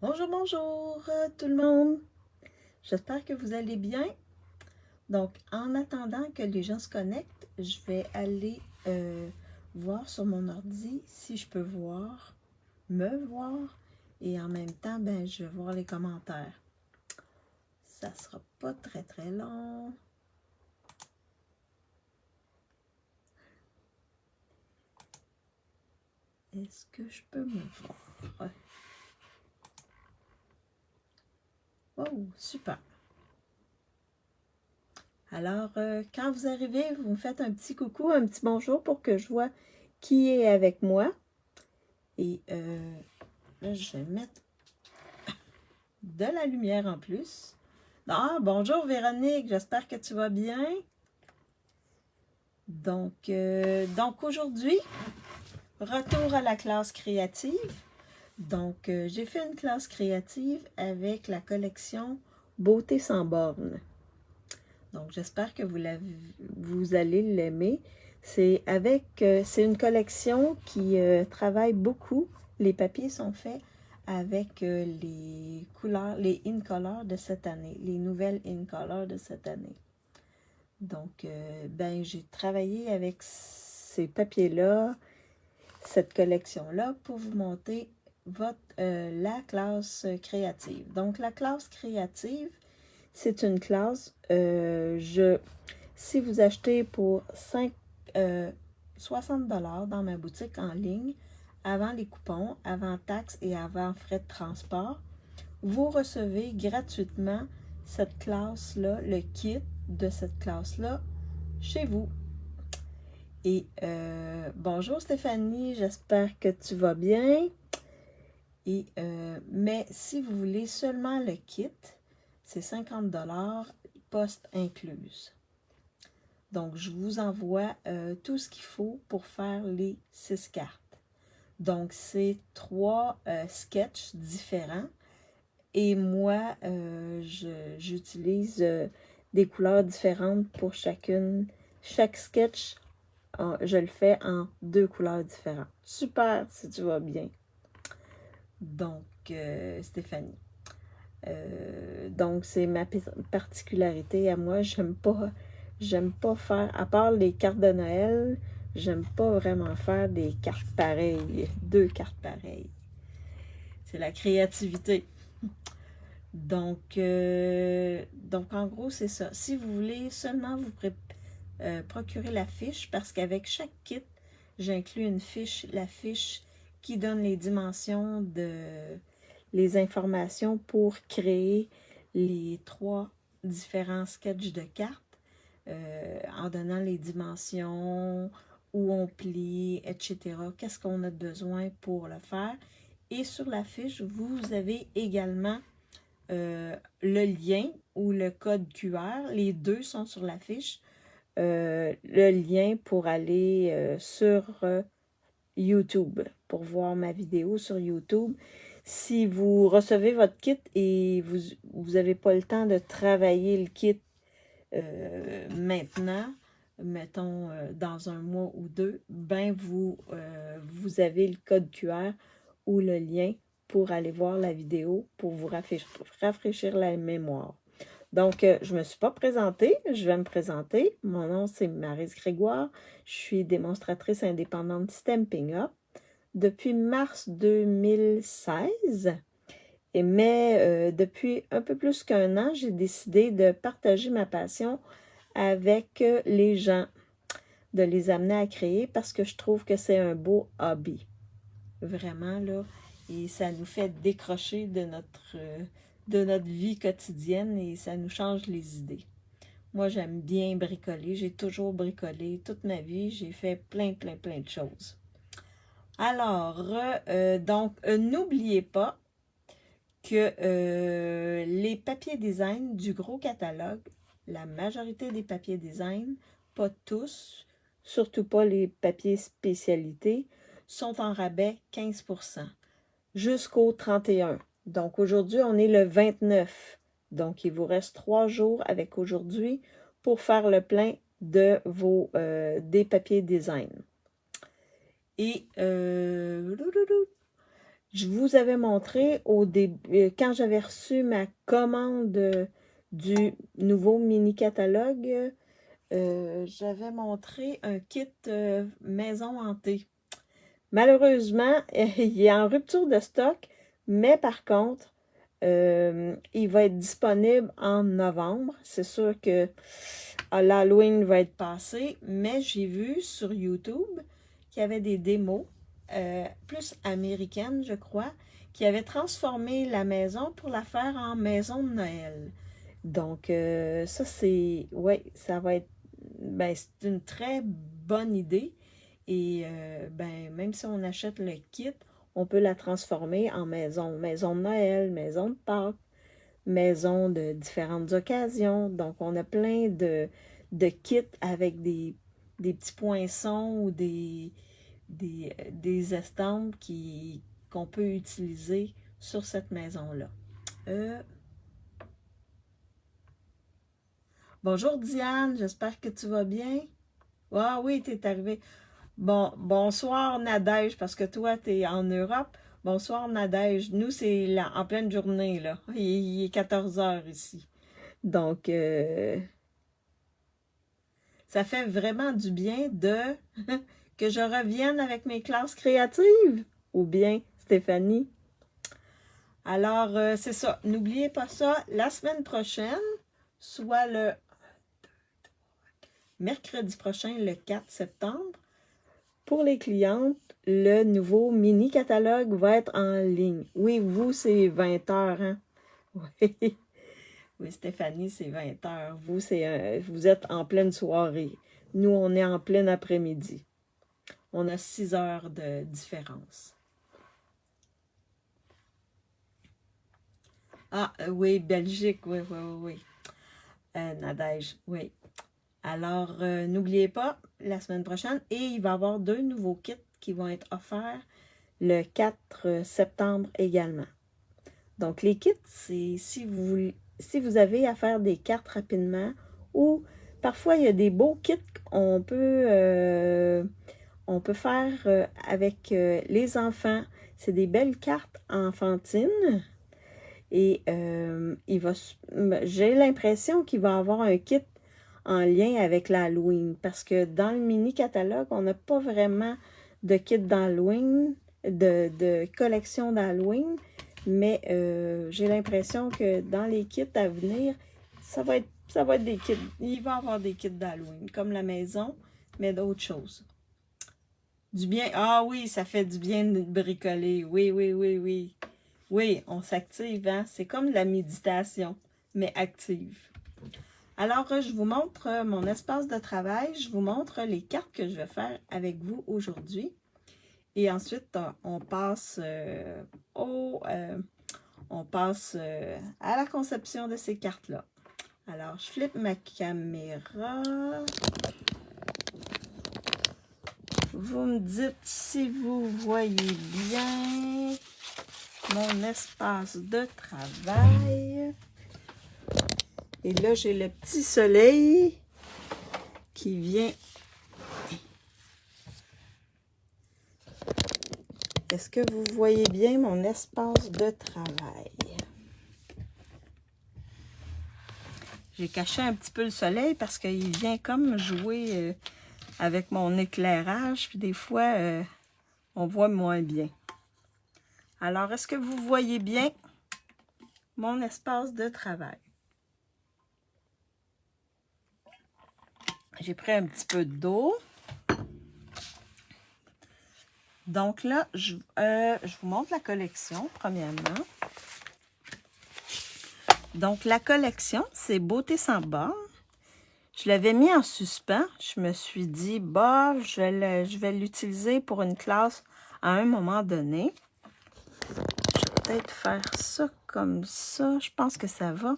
Bonjour, bonjour tout le monde. J'espère que vous allez bien. Donc, en attendant que les gens se connectent, je vais aller voir sur mon ordi si je peux me voir, et en même temps, ben, je vais voir les commentaires. Ça sera pas très très long. Est-ce que je peux me voir? Oh, super. Alors, quand vous arrivez, vous me faites un petit coucou, un petit bonjour pour que je vois qui est avec moi. Et là, je vais mettre de la lumière en plus. Ah, bonjour Véronique, j'espère que tu vas bien. Donc aujourd'hui, retour à la classe créative. Donc, j'ai fait une classe créative avec la collection Beauté sans bornes. Donc, j'espère que vous allez l'aimer. C'est une collection qui travaille beaucoup. Les papiers sont faits avec les couleurs, les in color de cette année, les nouvelles in color de cette année. Donc, ben, j'ai travaillé avec ces papiers-là, cette collection-là, pour vous montrer la classe créative. Donc, la classe créative, c'est une classe, si vous achetez pour 60 $ dans ma boutique en ligne, avant les coupons, avant taxes et avant frais de transport, vous recevez gratuitement cette classe-là, le kit de cette classe-là, chez vous. Et bonjour Stéphanie, j'espère que tu vas bien. Et, mais si vous voulez seulement le kit, c'est 50 $, poste incluse. Donc, je vous envoie tout ce qu'il faut pour faire les 6 cartes. Donc, c'est 3 sketchs différents. Et moi, j'utilise des couleurs différentes pour chacune. Chaque sketch, je le fais en 2 couleurs différentes. Super, si tu vas bien. Donc, Stéphanie. Donc, c'est ma particularité à moi. J'aime pas faire, à part les cartes de Noël, j'aime pas vraiment faire des cartes pareilles, 2 cartes pareilles. C'est la créativité. Donc en gros, c'est ça. Si vous voulez seulement vous procurer la fiche, parce qu'avec chaque kit, j'inclus une fiche, la fiche qui donne les dimensions les informations pour créer les 3 différents sketchs de cartes, en donnant les dimensions, où on plie, etc. Qu'est-ce qu'on a besoin pour le faire. Et sur la fiche, vous avez également le lien ou le code QR. Les deux sont sur la fiche. Le lien pour aller sur YouTube, pour voir ma vidéo sur YouTube. Si vous recevez votre kit et vous n'avez pas le temps de travailler le kit maintenant, mettons dans un mois ou 2, ben vous avez le code QR ou le lien pour aller voir la vidéo, pour vous rafraîchir la mémoire. Donc, je ne me suis pas présentée, je vais me présenter. Mon nom, c'est Maryse Grégoire. Je suis démonstratrice indépendante Stampin' Up depuis mars 2016. Mais depuis un peu plus qu'un an, j'ai décidé de partager ma passion avec les gens, de les amener à créer parce que je trouve que c'est un beau hobby. Vraiment, là. Et ça nous fait décrocher de notre vie quotidienne et ça nous change les idées. Moi, j'aime bien bricoler. J'ai toujours bricolé toute ma vie. J'ai fait plein de choses. Alors, n'oubliez pas que les papiers design du gros catalogue, la majorité des papiers design, pas tous, surtout pas les papiers spécialités, sont en rabais 15% jusqu'au 31. Donc aujourd'hui, on est le 29. Donc il vous reste 3 jours avec aujourd'hui pour faire le plein de des papiers design. Et Je vous avais montré au début, quand j'avais reçu ma commande du nouveau mini-catalogue, j'avais montré un kit maison hantée. Malheureusement, il est en rupture de stock, mais par contre, il va être disponible en novembre. C'est sûr que l'Halloween va être passé, mais j'ai vu sur YouTube qu'il y avait des démos, plus américaines, je crois, qui avaient transformé la maison pour la faire en maison de Noël. Donc, ça, c'est, ouais, ça va être, ben, c'est une très bonne idée. Et, ben, même si on achète le kit, on peut la transformer en maison. Maison de Noël, maison de Pâques, maison de différentes occasions. Donc, on a plein de kits avec des petits poinçons ou des estampes qu'on peut utiliser sur cette maison-là. Bonjour Diane, j'espère que tu vas bien. Ah oui, tu es arrivée. Bon, bonsoir Nadège, parce que toi, tu es en Europe. Bonsoir Nadège. Nous, c'est en pleine journée, là. Il est 14 heures ici. Donc, ça fait vraiment du bien que je revienne avec mes classes créatives. Ou bien, Stéphanie. Alors, c'est ça. N'oubliez pas ça. La semaine prochaine, soit le mercredi prochain, le 4 septembre, pour les clientes, le nouveau mini-catalogue va être en ligne. Oui, vous, c'est 20 heures, hein? Oui, oui Stéphanie, c'est 20 heures. Vous, vous êtes en pleine soirée. Nous, on est en plein après-midi. On a 6 heures de différence. Ah, oui, Belgique, oui, oui, oui, oui. Nadège, oui. Alors, n'oubliez pas, la semaine prochaine, et il va y avoir 2 nouveaux kits qui vont être offerts le 4 septembre également. Donc, les kits, c'est si vous avez à faire des cartes rapidement ou parfois, il y a des beaux kits qu'on peut faire avec les enfants. C'est des belles cartes enfantines. Et j'ai l'impression qu'il va y avoir un kit en lien avec l'Halloween. Parce que dans le mini-catalogue, on n'a pas vraiment de kit d'Halloween, de collection d'Halloween. Mais j'ai l'impression que dans les kits à venir, ça va être des kits. Il va y avoir des kits d'Halloween, comme la maison, mais d'autres choses. Du bien. Ah oui, ça fait du bien de bricoler. Oui, oui, oui, oui. Oui, on s'active, hein? C'est comme de la méditation, mais active. Alors, je vous montre mon espace de travail. Je vous montre les cartes que je vais faire avec vous aujourd'hui. Et ensuite, on passe à la conception de ces cartes-là. Alors, je flippe ma caméra. Vous me dites si vous voyez bien mon espace de travail. Et là, j'ai le petit soleil qui vient. Est-ce que vous voyez bien mon espace de travail? J'ai caché un petit peu le soleil parce qu'il vient comme jouer avec mon éclairage. Puis des fois, on voit moins bien. Alors, est-ce que vous voyez bien mon espace de travail? J'ai pris un petit peu d'eau. Donc là, je vous montre la collection, premièrement. Donc, la collection, c'est Beauté sans bornes. Je l'avais mis en suspens. Je me suis dit, bah, je vais l'utiliser pour une classe à un moment donné. Je vais peut-être faire ça comme ça. Je pense que ça va.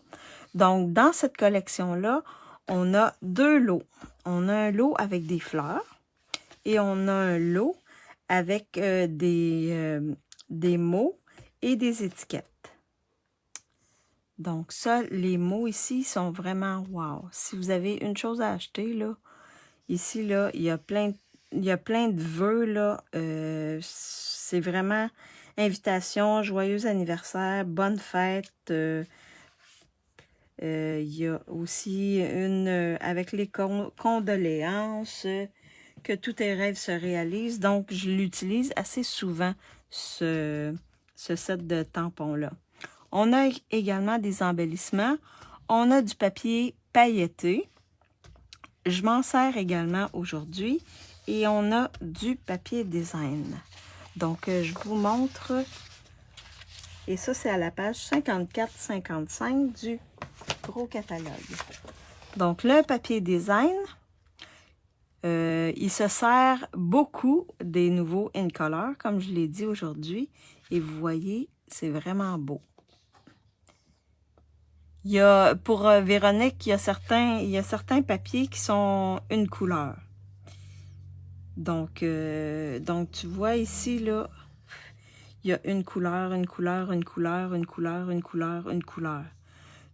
Donc, dans cette collection-là, on a 2 lots. On a un lot avec des fleurs et on a un lot avec des mots et des étiquettes. Donc ça, les mots ici sont vraiment wow. Si vous avez une chose à acheter, là, ici, là, il y a plein de vœux, là. C'est vraiment invitation, joyeux anniversaire, bonne fête. Il y a aussi une avec les condoléances, que tous tes rêves se réalisent. Donc, je l'utilise assez souvent, ce set de tampons-là. On a également des embellissements. On a du papier pailleté. Je m'en sers également aujourd'hui. Et on a du papier design. Donc, je vous montre. Et ça, c'est à la page 54-55 du gros catalogue. Donc, le papier design, il se sert beaucoup des nouveaux InColor, comme je l'ai dit aujourd'hui. Et vous voyez, c'est vraiment beau. Il y a, pour Véronique, il y a certains papiers qui sont une couleur. Donc tu vois ici, là, il y a une couleur, une couleur, une couleur, une couleur, une couleur, une couleur.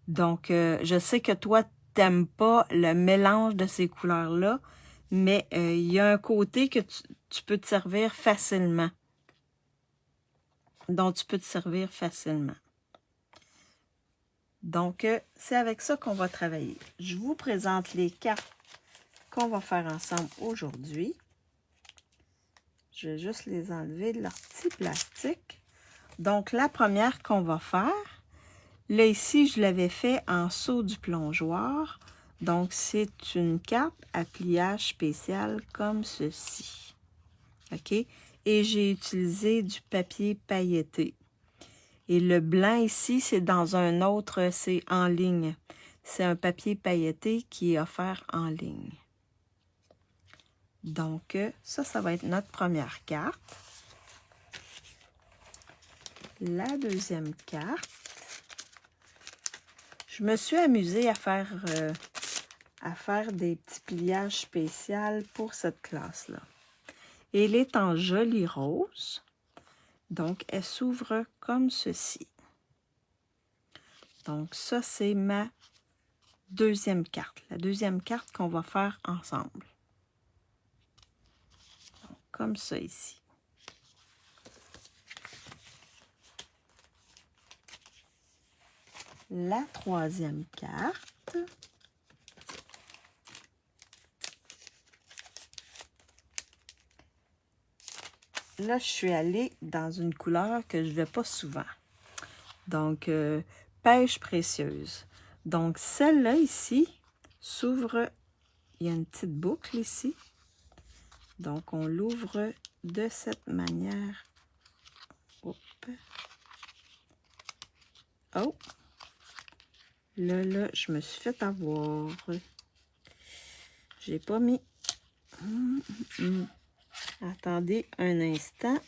Donc, je sais que toi, t'aimes pas le mélange de ces couleurs-là, mais il y a un côté que tu peux te servir facilement. Donc, tu peux te servir facilement. Donc, c'est avec ça qu'on va travailler. Je vous présente les cartes qu'on va faire ensemble aujourd'hui. Je vais juste les enlever de leur petit plastique. Donc, la première qu'on va faire, là ici, je l'avais fait en saut du plongeoir. Donc, c'est une carte à pliage spécial comme ceci. OK? Et j'ai utilisé du papier pailleté. Et le blanc ici, c'est dans un autre, c'est en ligne. C'est un papier pailleté qui est offert en ligne. Donc, ça va être notre première carte. La deuxième carte. Je me suis amusée à faire des petits pliages spéciaux pour cette classe-là. Et elle est en joli rose. Donc, elle s'ouvre comme ceci. Donc, ça, c'est ma deuxième carte. La deuxième carte qu'on va faire ensemble. Donc, comme ça ici. La troisième carte. Là, je suis allée dans une couleur que je ne vais pas souvent. Donc, pêche précieuse. Donc, celle-là ici s'ouvre. Il y a une petite boucle ici. Donc, on l'ouvre de cette manière. Hop. Oh! Là, je me suis fait avoir. J'ai pas mis. Attendez un instant.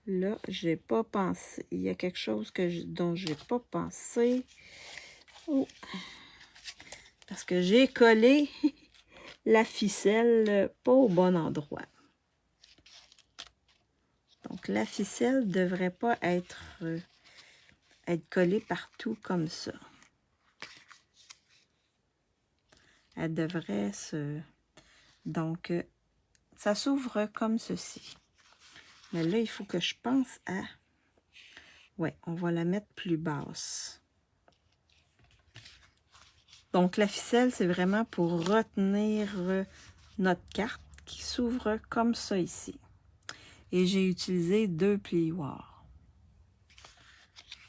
Là, j'ai pas pensé. Il y a quelque chose dont j'ai pas pensé. Oh. Parce que j'ai collé la ficelle pas au bon endroit. Donc, la ficelle devrait pas être collée partout comme ça. Elle devrait se... Donc, ça s'ouvre comme ceci. Mais là, il faut que je pense à... Ouais, on va la mettre plus basse. Donc, la ficelle, c'est vraiment pour retenir notre carte qui s'ouvre comme ça ici. Et j'ai utilisé 2 plioirs.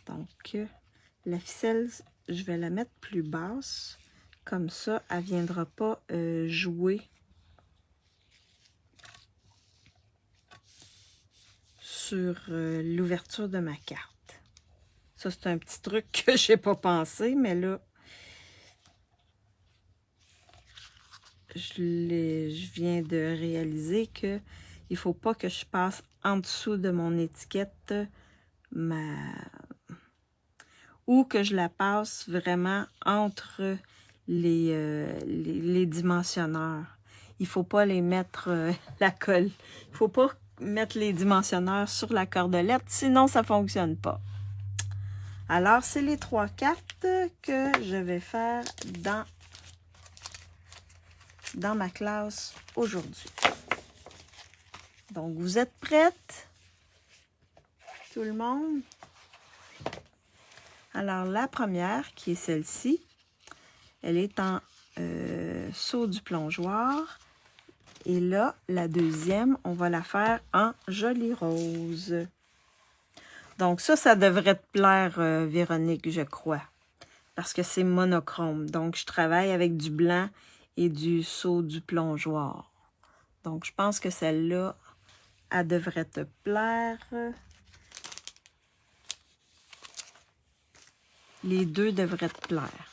Donc, la ficelle, je vais la mettre plus basse. Comme ça, elle ne viendra pas jouer sur l'ouverture de ma carte. Ça, c'est un petit truc que je n'ai pas pensé, mais là, je viens de réaliser que il ne faut pas que je passe en dessous de mon étiquette ou que je la passe vraiment entre les dimensionneurs. Il ne faut pas les mettre la colle. Il ne faut pas mettre les dimensionneurs sur la cordelette, sinon ça ne fonctionne pas. Alors, c'est les 3 cartes que je vais faire dans ma classe aujourd'hui. Donc, vous êtes prêtes? tout le monde. Alors, la première, qui est celle-ci, elle est en saut du plongeoir. Et là, la deuxième, on va la faire en joli rose. Donc ça devrait te plaire, Véronique, je crois. Parce que c'est monochrome. Donc, je travaille avec du blanc et du saut du plongeoir. Donc, je pense que celle-là, elle devrait te plaire. Les deux devraient te plaire.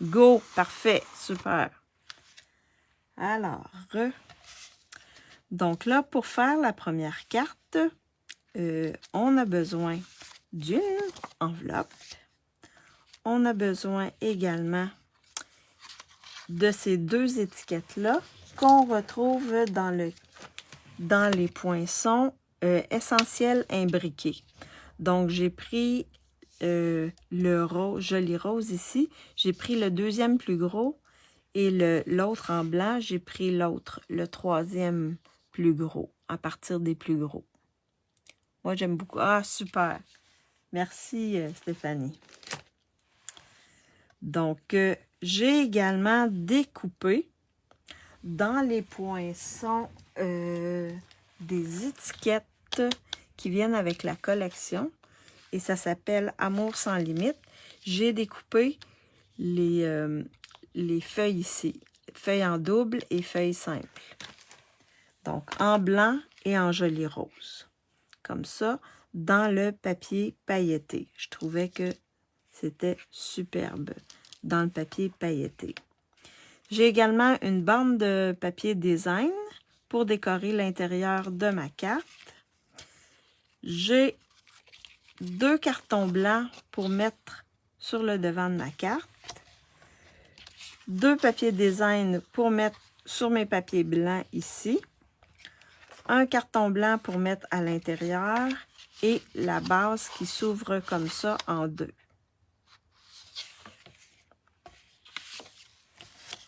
Go! Parfait! Super! Alors, donc là, pour faire la première carte, on a besoin d'une enveloppe. On a besoin également de ces deux étiquettes-là qu'on retrouve dans les poinçons essentiels imbriqués. Donc, j'ai pris le rose, joli rose ici. J'ai pris le deuxième plus gros et l'autre en blanc, j'ai pris l'autre, le troisième plus gros, à partir des plus gros. Moi, j'aime beaucoup. Ah, super! Merci, Stéphanie. Donc, j'ai également découpé dans les poinçons des étiquettes qui viennent avec la collection. Et ça s'appelle Amour sans limite. J'ai découpé les feuilles ici. Feuilles en double et feuilles simples. Donc, en blanc et en joli rose. Comme ça, dans le papier pailleté. Je trouvais que c'était superbe dans le papier pailleté. J'ai également une bande de papier design pour décorer l'intérieur de ma carte. J'ai 2 cartons blancs pour mettre sur le devant de ma carte. 2 papiers design pour mettre sur mes papiers blancs ici. Un carton blanc pour mettre à l'intérieur et la base qui s'ouvre comme ça en 2.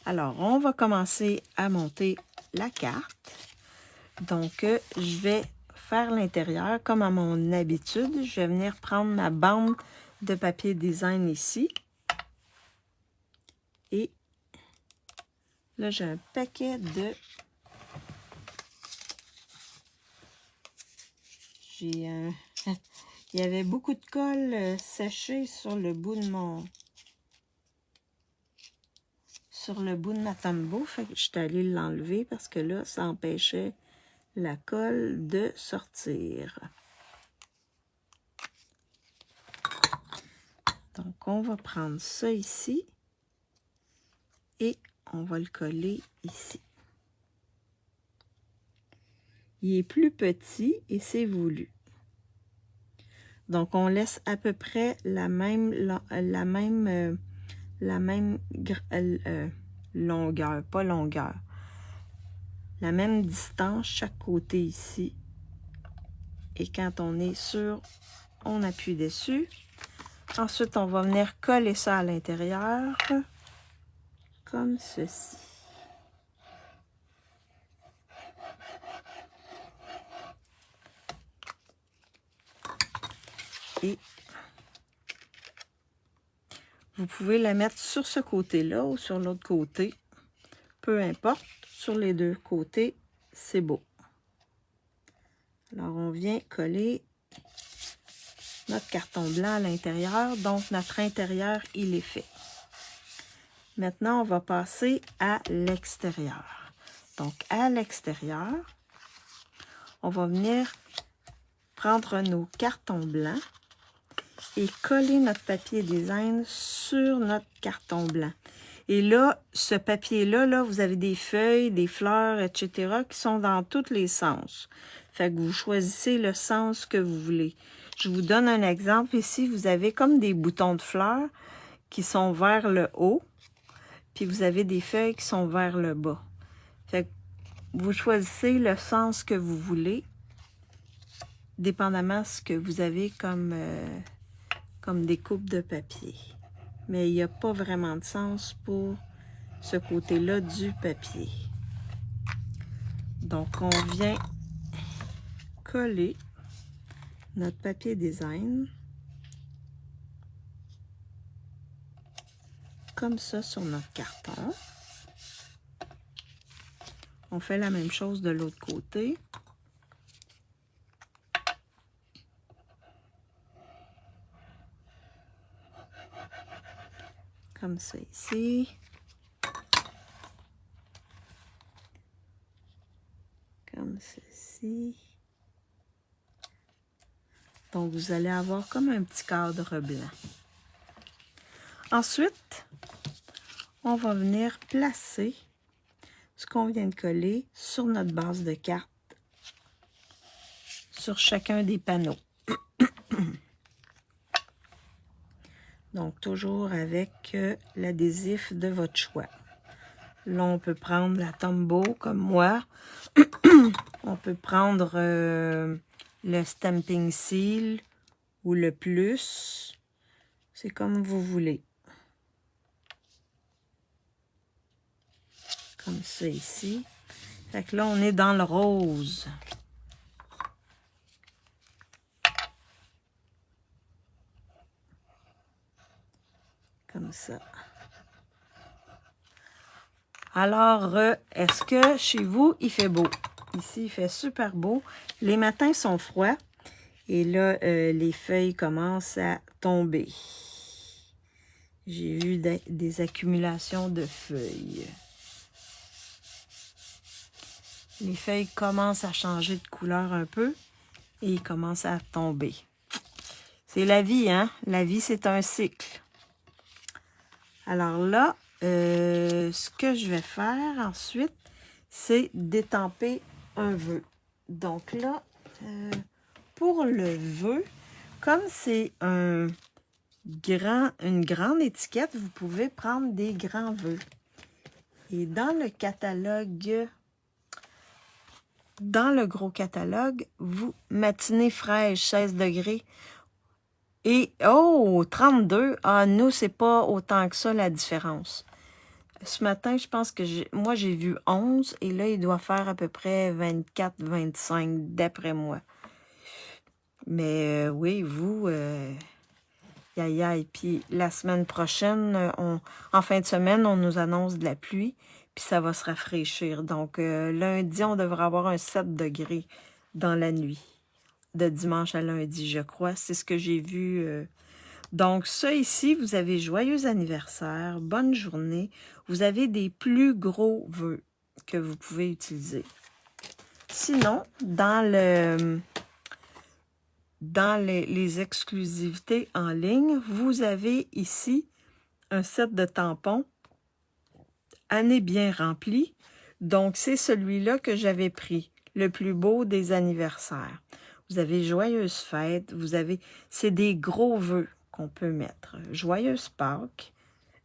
Alors, on va commencer à monter la carte. Donc, je vais faire l'intérieur comme à mon habitude. Je vais venir prendre ma bande de papier design ici. Et là, j'ai un paquet de... Il y avait beaucoup de colle séchée sur le bout de ma tambo, fait que je suis allée l'enlever parce que là, ça empêchait la colle de sortir. Donc, on va prendre ça ici et on va le coller ici. Il est plus petit et c'est voulu. Donc, on laisse à peu près la même longueur, pas longueur. La même distance chaque côté ici. Et quand on est sûr, on appuie dessus. Ensuite, on va venir coller ça à l'intérieur, comme ceci. Et vous pouvez la mettre sur ce côté-là ou sur l'autre côté. Peu importe, sur les deux côtés, c'est beau. Alors, on vient coller notre carton blanc à l'intérieur. Donc, notre intérieur, il est fait. Maintenant, on va passer à l'extérieur. Donc, à l'extérieur, on va venir prendre nos cartons blancs et coller notre papier design sur notre carton blanc. Et là, ce papier-là, là, vous avez des feuilles, des fleurs, etc. qui sont dans tous les sens. Fait que vous choisissez le sens que vous voulez. Je vous donne un exemple. Ici, vous avez comme des boutons de fleurs qui sont vers le haut. Puis vous avez des feuilles qui sont vers le bas. Fait que vous choisissez le sens que vous voulez, dépendamment de ce que vous avez comme découpe de papier. Mais il n'y a pas vraiment de sens pour ce côté-là du papier. Donc, on vient coller notre papier design. Comme ça sur notre carton. On fait la même chose de l'autre côté. Comme ça ici. Comme ceci. Donc, vous allez avoir comme un petit cadre blanc. Ensuite, on va venir placer ce qu'on vient de coller sur notre base de carte, sur chacun des panneaux. Donc, toujours avec l'adhésif de votre choix. Là, on peut prendre la Tombow comme moi. On peut prendre le Stamping Seal ou le Plus. C'est comme vous voulez. Comme ça ici. Fait que là, on est dans le rose. Comme ça. Alors, est-ce que chez vous, il fait beau? Ici, il fait super beau. Les matins sont froids. Et là, les feuilles commencent à tomber. J'ai vu des accumulations de feuilles. Les feuilles commencent à changer de couleur un peu. Et ils commencent à tomber. C'est la vie, hein? La vie, c'est un cycle. Alors là, ce que je vais faire ensuite, c'est d'étamper un vœu. Donc là, pour le vœu, comme c'est une grande étiquette, vous pouvez prendre des grands vœux. Et dans le catalogue, dans le gros catalogue, matinée fraîche, 16 degrés. Et, oh, 32. Ah, nous, c'est pas autant que ça la différence. Ce matin, je pense que moi, j'ai vu 11 et là, il doit faire à peu près 24, 25 d'après moi. Mais oui, vous, et puis la semaine prochaine, en fin de semaine, on nous annonce de la pluie, puis ça va se rafraîchir. Donc, lundi, on devrait avoir un 7 degrés dans la nuit, de dimanche à lundi, je crois. C'est ce que j'ai vu. Donc, ça ici, vous avez joyeux anniversaire, bonne journée. Vous avez des plus gros vœux que vous pouvez utiliser. Sinon, dans les exclusivités en ligne, vous avez ici un set de tampons, année bien remplie. Donc, c'est celui-là que j'avais pris, le plus beau des anniversaires. Vous avez joyeuses fêtes, c'est des gros vœux qu'on peut mettre. Joyeuses Pâques,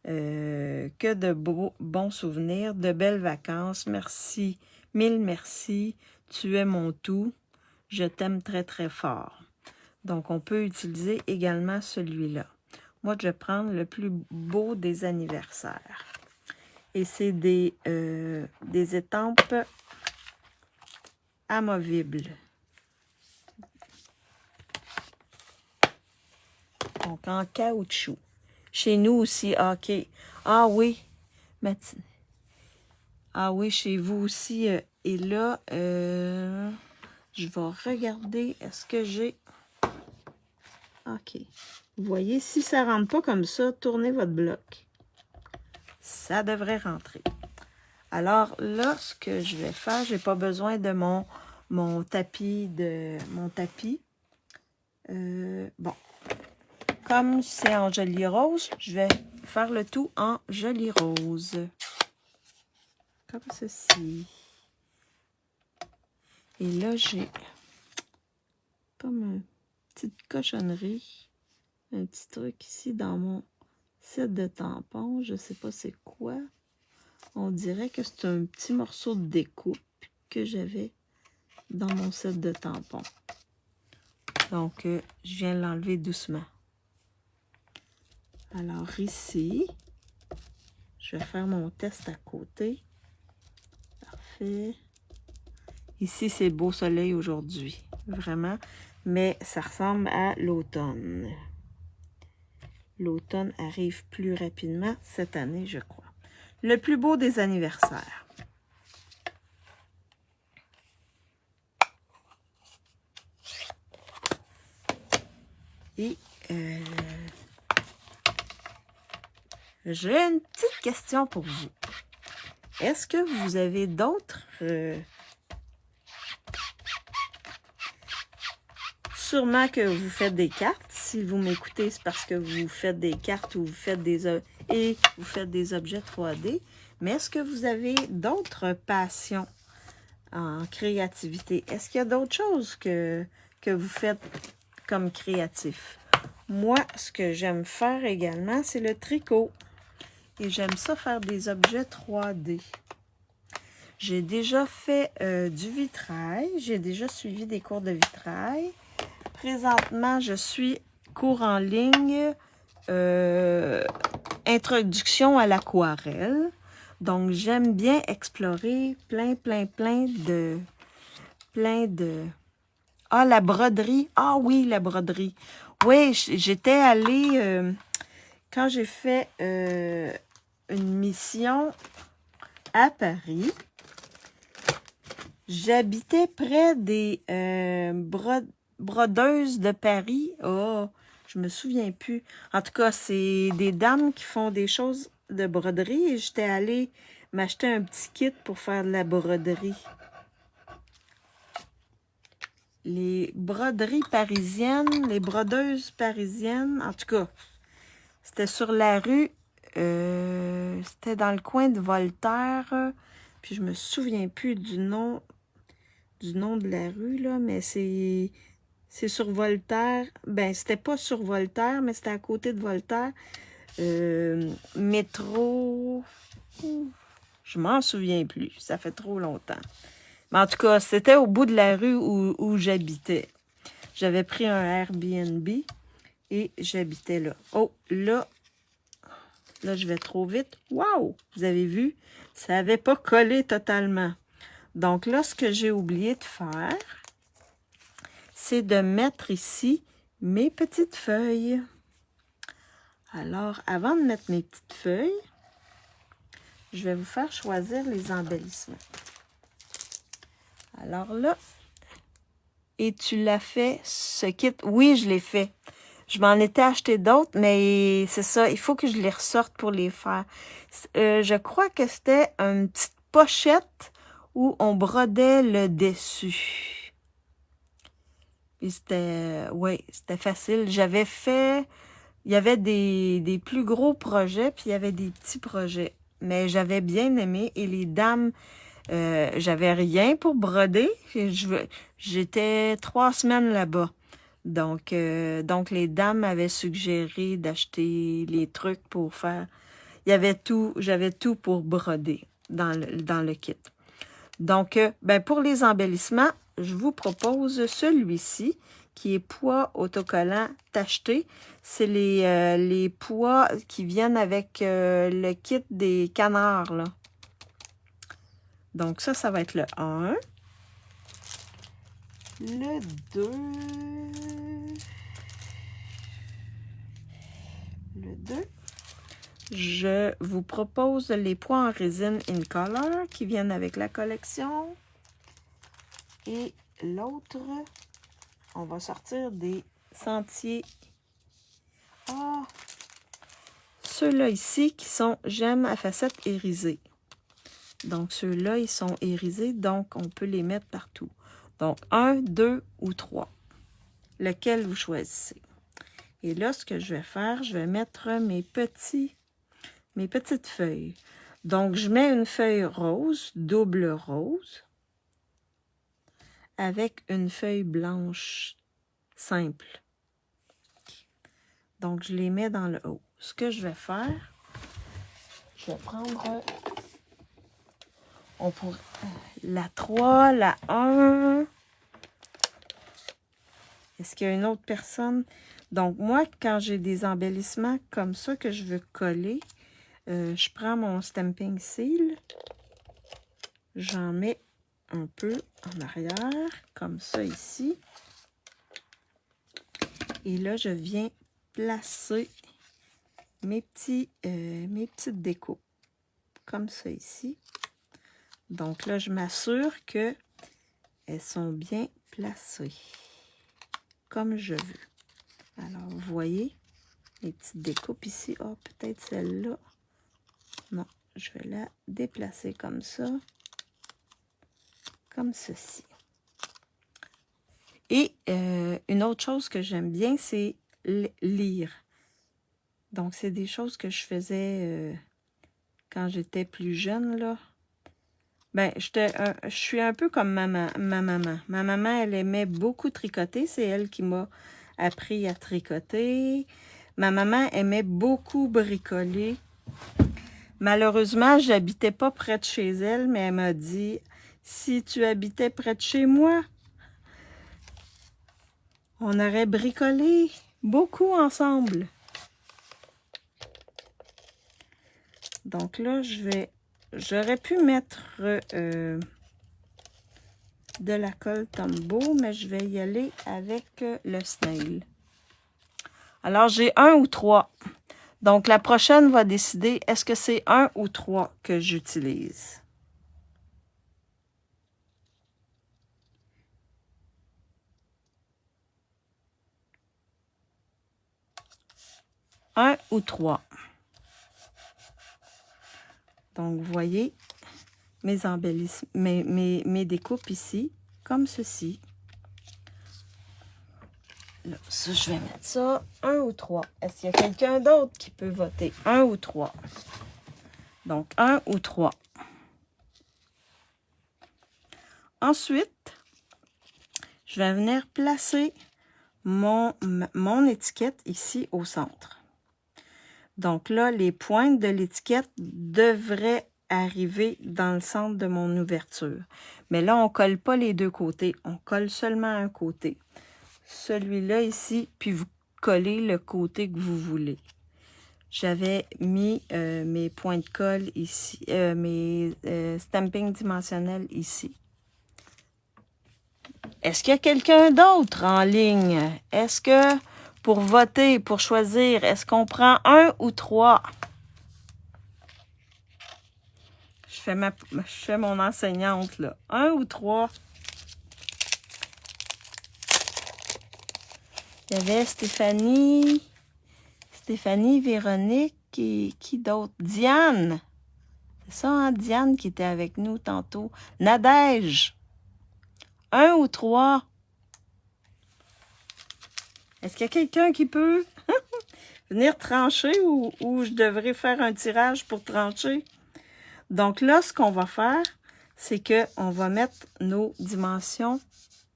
que de bons souvenirs, de belles vacances, merci, mille merci, tu es mon tout, je t'aime très très fort. Donc, on peut utiliser également celui-là. Moi, je vais prendre le plus beau des anniversaires. Et c'est des étampes amovibles. Donc, en caoutchouc. Chez nous aussi, OK. Ah oui, Mathilde. Ah oui, chez vous aussi. Et là, je vais regarder, est-ce que j'ai... OK. Vous voyez, si ça ne rentre pas comme ça, tournez votre bloc. Ça devrait rentrer. Alors là, ce que je vais faire, je n'ai pas besoin de mon tapis. Bon. Comme c'est en joli rose, je vais faire le tout en joli rose. Comme ceci. Et là, j'ai comme une petite cochonnerie. Un petit truc ici dans mon set de tampons. Je ne sais pas c'est quoi. On dirait que c'est un petit morceau de découpe que j'avais dans mon set de tampons. Donc, je viens l'enlever doucement. Alors ici, je vais faire mon test à côté. Parfait. Ici, c'est beau soleil aujourd'hui. Vraiment. mais ça ressemble à l'automne. L'automne arrive plus rapidement cette année, je crois. Le plus beau des anniversaires. Et j'ai une petite question pour vous. Est-ce que vous avez d'autres... Sûrement que vous faites des cartes. Si vous m'écoutez, c'est parce que vous faites des cartes ou vous faites des objets 3D. Mais est-ce que vous avez d'autres passions en créativité? Est-ce qu'il y a d'autres choses que vous faites comme créatif? Moi, ce que j'aime faire également, c'est le tricot. Et j'aime ça faire des objets 3D. J'ai déjà fait du vitrail. J'ai déjà suivi des cours de vitrail. Présentement, je suis cours en ligne, introduction à l'aquarelle. Donc, j'aime bien explorer plein de... Ah, la broderie. Ah oui, la broderie. Oui, j'étais allée, quand j'ai fait une mission à Paris, j'habitais près des brodeuses de Paris. Oh, je me souviens plus. En tout cas, c'est des dames qui font des choses de broderie et j'étais allée m'acheter un petit kit pour faire de la broderie. Les broderies parisiennes, les brodeuses parisiennes, en tout cas, c'était sur la rue, c'était dans le coin de Voltaire, puis je me souviens plus du nom de la rue, là, mais c'est sur Voltaire. Ben, c'était pas sur Voltaire, mais c'était à côté de Voltaire. Métro... Je m'en souviens plus, ça fait trop longtemps. Mais en tout cas, c'était au bout de la rue où j'habitais. J'avais pris un Airbnb et j'habitais là. Oh, là, je vais trop vite. Wow! Vous avez vu? Ça n'avait pas collé totalement. Donc là, ce que j'ai oublié de faire, c'est de mettre ici mes petites feuilles. Alors, avant de mettre mes petites feuilles, je vais vous faire choisir les embellissements. Alors là, et tu l'as fait, ce kit? Oui, je l'ai fait. Je m'en étais acheté d'autres, mais c'est ça, il faut que je les ressorte pour les faire. Je crois que c'était une petite pochette où on brodait le dessus. Et c'était, oui, c'était facile. J'avais fait, il y avait des plus gros projets, puis il y avait des petits projets. Mais j'avais bien aimé et les dames, j'avais rien pour broder. J'étais 3 semaines là-bas. Donc, les dames m'avaient suggéré d'acheter les trucs pour faire. Il y avait tout, j'avais tout pour broder dans le kit. Donc, ben pour les embellissements, je vous propose celui-ci, qui est pois autocollant tacheté. C'est les pois qui viennent avec le kit des canards, là. Donc, ça va être le 1. Le 2. Le 2. Je vous propose les pois en résine in color qui viennent avec la collection. Et l'autre, on va sortir des sentiers. Ah! Ceux-là ici qui sont gemmes à facettes irisées. Donc, ceux-là, ils sont irisés, donc on peut les mettre partout. Donc, 1, 2 ou 3. Lequel vous choisissez. Et là, ce que je vais faire, je vais mettre mes petites feuilles. Donc, je mets une feuille rose, double rose, avec une feuille blanche simple. Donc, je les mets dans le haut. Ce que je vais faire, je vais prendre la 3, la 1. Est-ce qu'il y a une autre personne? Donc, moi, quand j'ai des embellissements comme ça que je veux coller, je prends mon stamping seal, j'en mets un peu en arrière, comme ça ici. Et là, je viens placer mes petites découpes. Comme ça ici. Donc là, je m'assure que elles sont bien placées. Comme je veux. Alors, vous voyez, les petites découpes ici. Oh, peut-être celle-là. Non, je vais la déplacer comme ça. Comme ceci. Et une autre chose que j'aime bien, c'est lire. Donc, c'est des choses que je faisais quand j'étais plus jeune, là. Ben, je suis un peu comme ma maman. Ma maman, elle aimait beaucoup tricoter. C'est elle qui m'a appris à tricoter. Ma maman aimait beaucoup bricoler. Malheureusement, j'habitais pas près de chez elle, mais elle m'a dit, si tu habitais près de chez moi, on aurait bricolé beaucoup ensemble. Donc là, j'aurais pu mettre de la colle Tombow, mais je vais y aller avec le snail. Alors, j'ai 1 ou 3. Donc, la prochaine va décider, est-ce que c'est 1 ou 3 que j'utilise? Un ou 3. Donc, vous voyez mes embellissements, mes découpes ici, comme ceci. Là, ça, je vais mettre ça 1 ou 3. Est-ce qu'il y a quelqu'un d'autre qui peut voter? 1 ou 3. Donc, 1 ou 3. Ensuite, je vais venir placer mon étiquette ici au centre. Donc là, les pointes de l'étiquette devraient arriver dans le centre de mon ouverture. Mais là, on ne colle pas les deux côtés. On colle seulement un côté. Celui-là ici, puis vous collez le côté que vous voulez. J'avais mis mes points de colle ici, mes stampings dimensionnels ici. Est-ce qu'il y a quelqu'un d'autre en ligne? Est-ce que pour voter, pour choisir, est-ce qu'on prend 1 ou 3? Je fais mon enseignante, là. 1 ou 3? Il y avait Stéphanie, Véronique, et qui d'autre? Diane. C'est ça, hein? Diane qui était avec nous tantôt. Nadège. 1 ou 3? Est-ce qu'il y a quelqu'un qui peut venir trancher ou je devrais faire un tirage pour trancher? Donc là, ce qu'on va faire, c'est qu'on va mettre nos dimensions,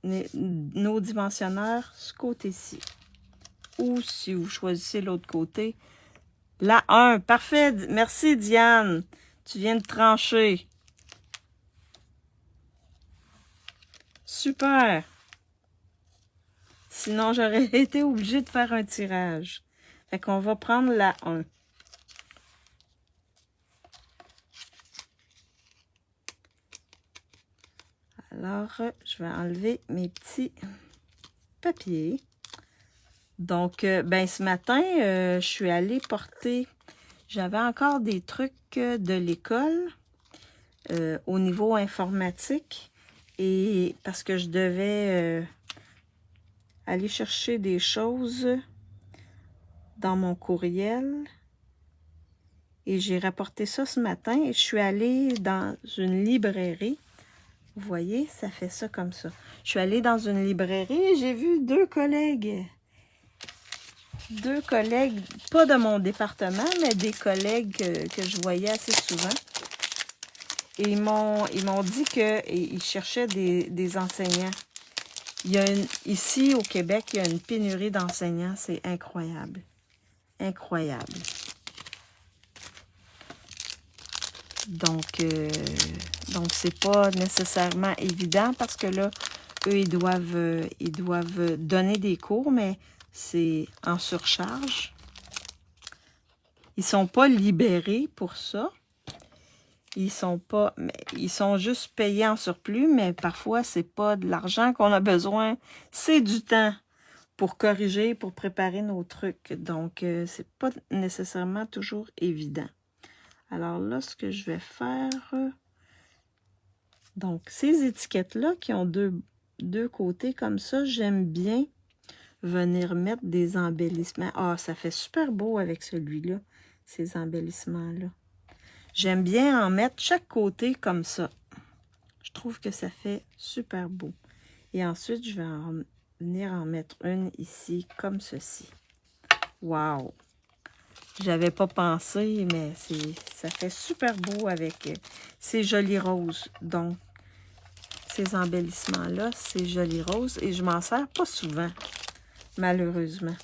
nos dimensionneurs ce côté-ci. Ou si vous choisissez l'autre côté, la 1. Parfait. Merci, Diane. Tu viens de trancher. Super. Sinon, j'aurais été obligée de faire un tirage. Fait qu'on va prendre la 1. Alors, je vais enlever mes petits papiers. Donc, ben ce matin, je suis allée porter... J'avais encore des trucs de l'école au niveau informatique. Et parce que je devais aller chercher des choses dans mon courriel. Et j'ai rapporté ça ce matin. Et je suis allée dans une librairie. Vous voyez, ça fait ça comme ça. Je suis allée dans une librairie et j'ai vu 2 collègues. 2 collègues, pas de mon département, mais des collègues que je voyais assez souvent. Et ils m'ont dit qu'ils cherchaient des enseignants. Ici, au Québec, il y a une pénurie d'enseignants. C'est incroyable. Incroyable. Donc c'est pas nécessairement évident parce que là, eux, ils doivent donner des cours, mais c'est en surcharge. Ils sont pas libérés pour ça. Ils sont juste payés en surplus, mais parfois, c'est pas de l'argent qu'on a besoin. C'est du temps pour corriger, pour préparer nos trucs. Donc, c'est pas nécessairement toujours évident. Alors là, ce que je vais faire... donc, ces étiquettes-là qui ont deux côtés comme ça, j'aime bien venir mettre des embellissements. Ah, ça fait super beau avec celui-là, ces embellissements-là. J'aime bien en mettre chaque côté comme ça. Je trouve que ça fait super beau. Et ensuite, je vais venir en mettre une ici, comme ceci. Wow! J'avais pas pensé, mais ça fait super beau avec ces jolis roses. Donc, ces embellissements-là, ces jolis roses. Et je m'en sers pas souvent, malheureusement.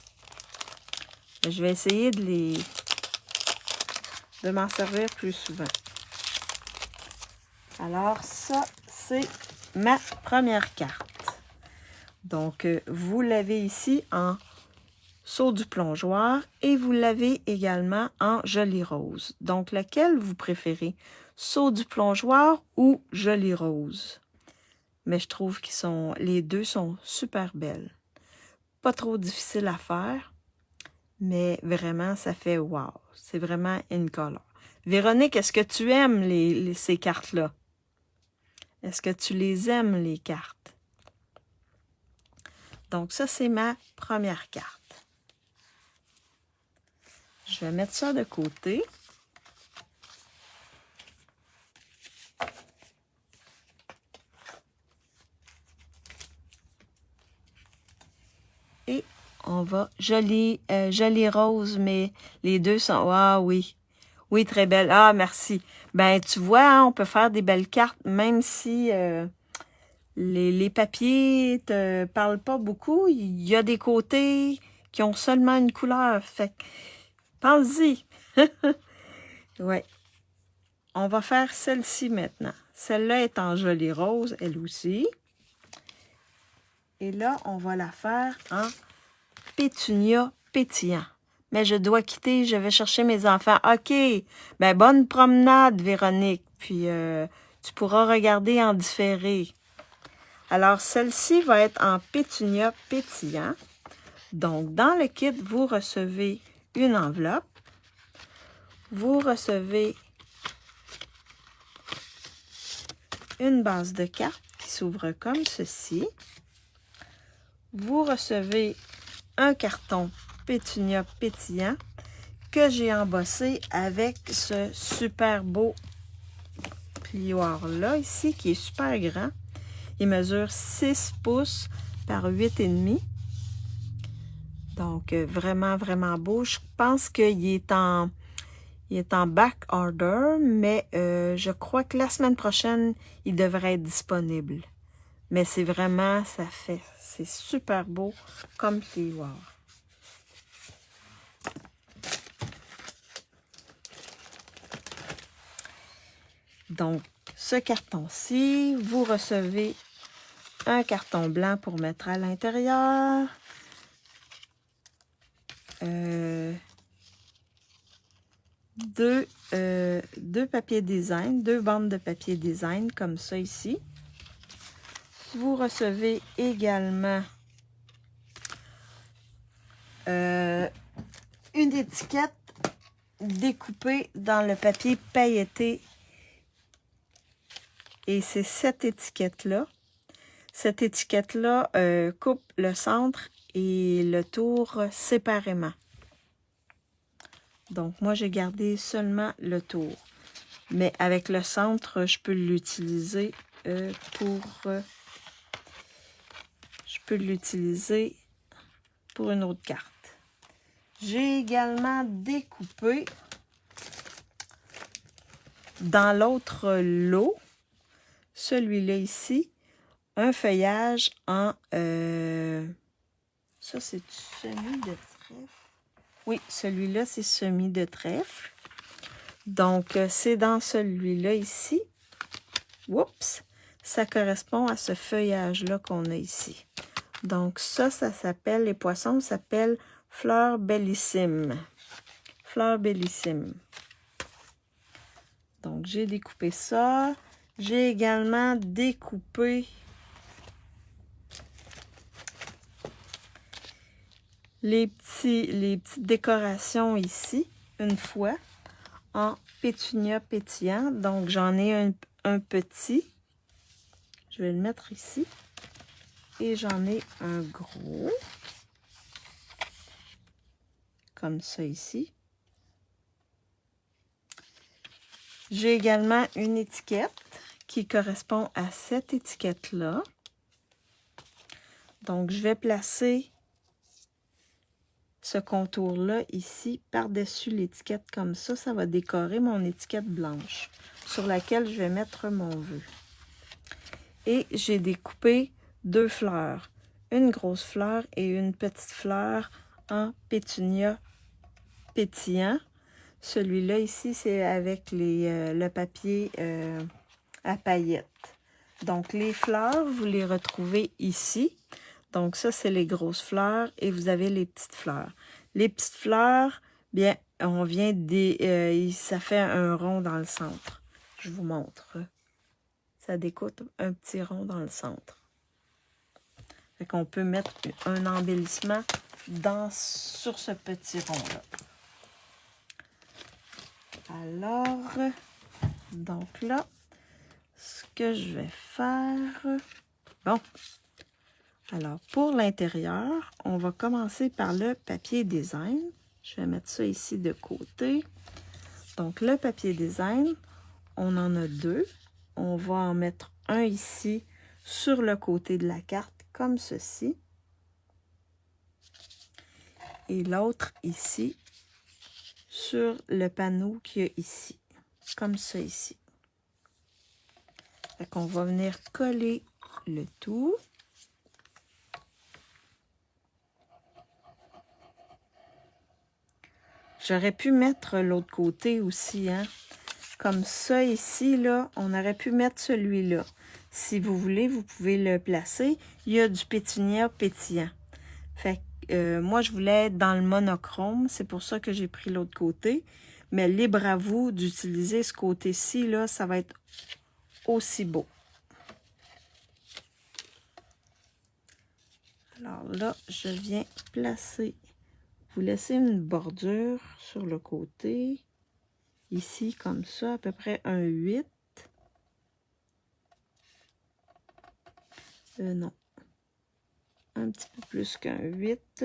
Je vais essayer de m'en servir plus souvent. Alors, ça, c'est ma première carte. Donc, vous l'avez ici en saut du plongeoir et vous l'avez également en joli rose. Donc, laquelle vous préférez? Saut du plongeoir ou joli rose? Mais je trouve que les deux sont super belles. Pas trop difficile à faire, mais vraiment, ça fait wow. C'est vraiment une color. Véronique, est-ce que tu aimes ces cartes-là? Est-ce que tu les aimes, les cartes? Donc, ça, c'est ma première carte. Je vais mettre ça de côté. Et on va... Joli rose, mais les deux sont... Ah oui. Oui, très belle. Ah, merci. Ben, tu vois, hein, on peut faire des belles cartes, même si les papiers te parlent pas beaucoup. Il y a des côtés qui ont seulement une couleur. Fait que, pense-y. Ouais. On va faire celle-ci maintenant. Celle-là est en joli rose, elle aussi. Et là, on va la faire en pétunia pétillant. Mais je dois quitter, je vais chercher mes enfants. OK, ben bonne promenade, Véronique. Puis, tu pourras regarder en différé. Alors, celle-ci va être en pétunia pétillant. Donc, dans le kit, vous recevez une enveloppe. Vous recevez une base de cartes qui s'ouvre comme ceci. Vous recevez un carton pétunia pétillant que j'ai embossé avec ce super beau plioir-là ici, qui est super grand. Il mesure 6 pouces par 8,5. Donc, vraiment, vraiment beau. Je pense qu'il est en back order, mais je crois que la semaine prochaine, il devrait être disponible. Mais c'est vraiment, c'est super beau comme plioir. Donc, ce carton-ci, vous recevez un carton blanc pour mettre à l'intérieur. Deux papiers design, 2 bandes de papier design comme ça ici. Vous recevez également une étiquette découpée dans le papier pailleté. Et c'est cette étiquette-là. Cette étiquette-là coupe le centre et le tour séparément. Donc, moi, j'ai gardé seulement le tour. Mais avec le centre, je peux l'utiliser pour une autre carte. J'ai également découpé dans l'autre lot, celui-là ici, un feuillage en... ça, c'est semis de trèfle. Oui, celui-là, c'est semis de trèfle. Donc, c'est dans celui-là ici. Oups! Ça correspond à ce feuillage-là qu'on a ici. Donc, ça s'appelle, les poissons s'appellent fleurs bellissimes. Fleurs bellissimes. Donc, j'ai découpé ça. J'ai également découpé les petites décorations ici, une fois, en pétunia pétillant. Donc, j'en ai un petit. Je vais le mettre ici. Et j'en ai un gros. Comme ça ici. J'ai également une étiquette qui correspond à cette étiquette-là. Donc, je vais placer ce contour-là ici par-dessus l'étiquette comme ça. Ça va décorer mon étiquette blanche sur laquelle je vais mettre mon vœu. Et j'ai découpé 2 fleurs. Une grosse fleur et une petite fleur en pétunia pétillant. Celui-là ici, c'est avec le papier à paillettes. Donc, les fleurs, vous les retrouvez ici. Donc, ça, c'est les grosses fleurs et vous avez les petites fleurs. Les petites fleurs, bien, on vient ça fait un rond dans le centre. Je vous montre. Ça découpe un petit rond dans le centre. Fait qu'on peut mettre un embellissement sur ce petit rond-là. Alors, donc là, ce que je vais faire... Bon, alors pour l'intérieur, on va commencer par le papier design. Je vais mettre ça ici de côté. Donc le papier design, on en a 2. On va en mettre un ici sur le côté de la carte, comme ceci. Et l'autre ici, sur le panneau qu'il y a ici, comme ça ici. Fait qu'on va venir coller le tout. J'aurais pu mettre l'autre côté aussi, hein. Comme ça ici, là, on aurait pu mettre celui-là. Si vous voulez, vous pouvez le placer. Il y a du pétunia pétillant. Fait que moi, je voulais être dans le monochrome. C'est pour ça que j'ai pris l'autre côté. Mais libre à vous d'utiliser ce côté-ci, là, ça va être aussi beau. Alors là, je viens placer, vous laissez une bordure sur le côté, ici comme ça, à peu près un 8. Non, un petit peu plus qu'un 8,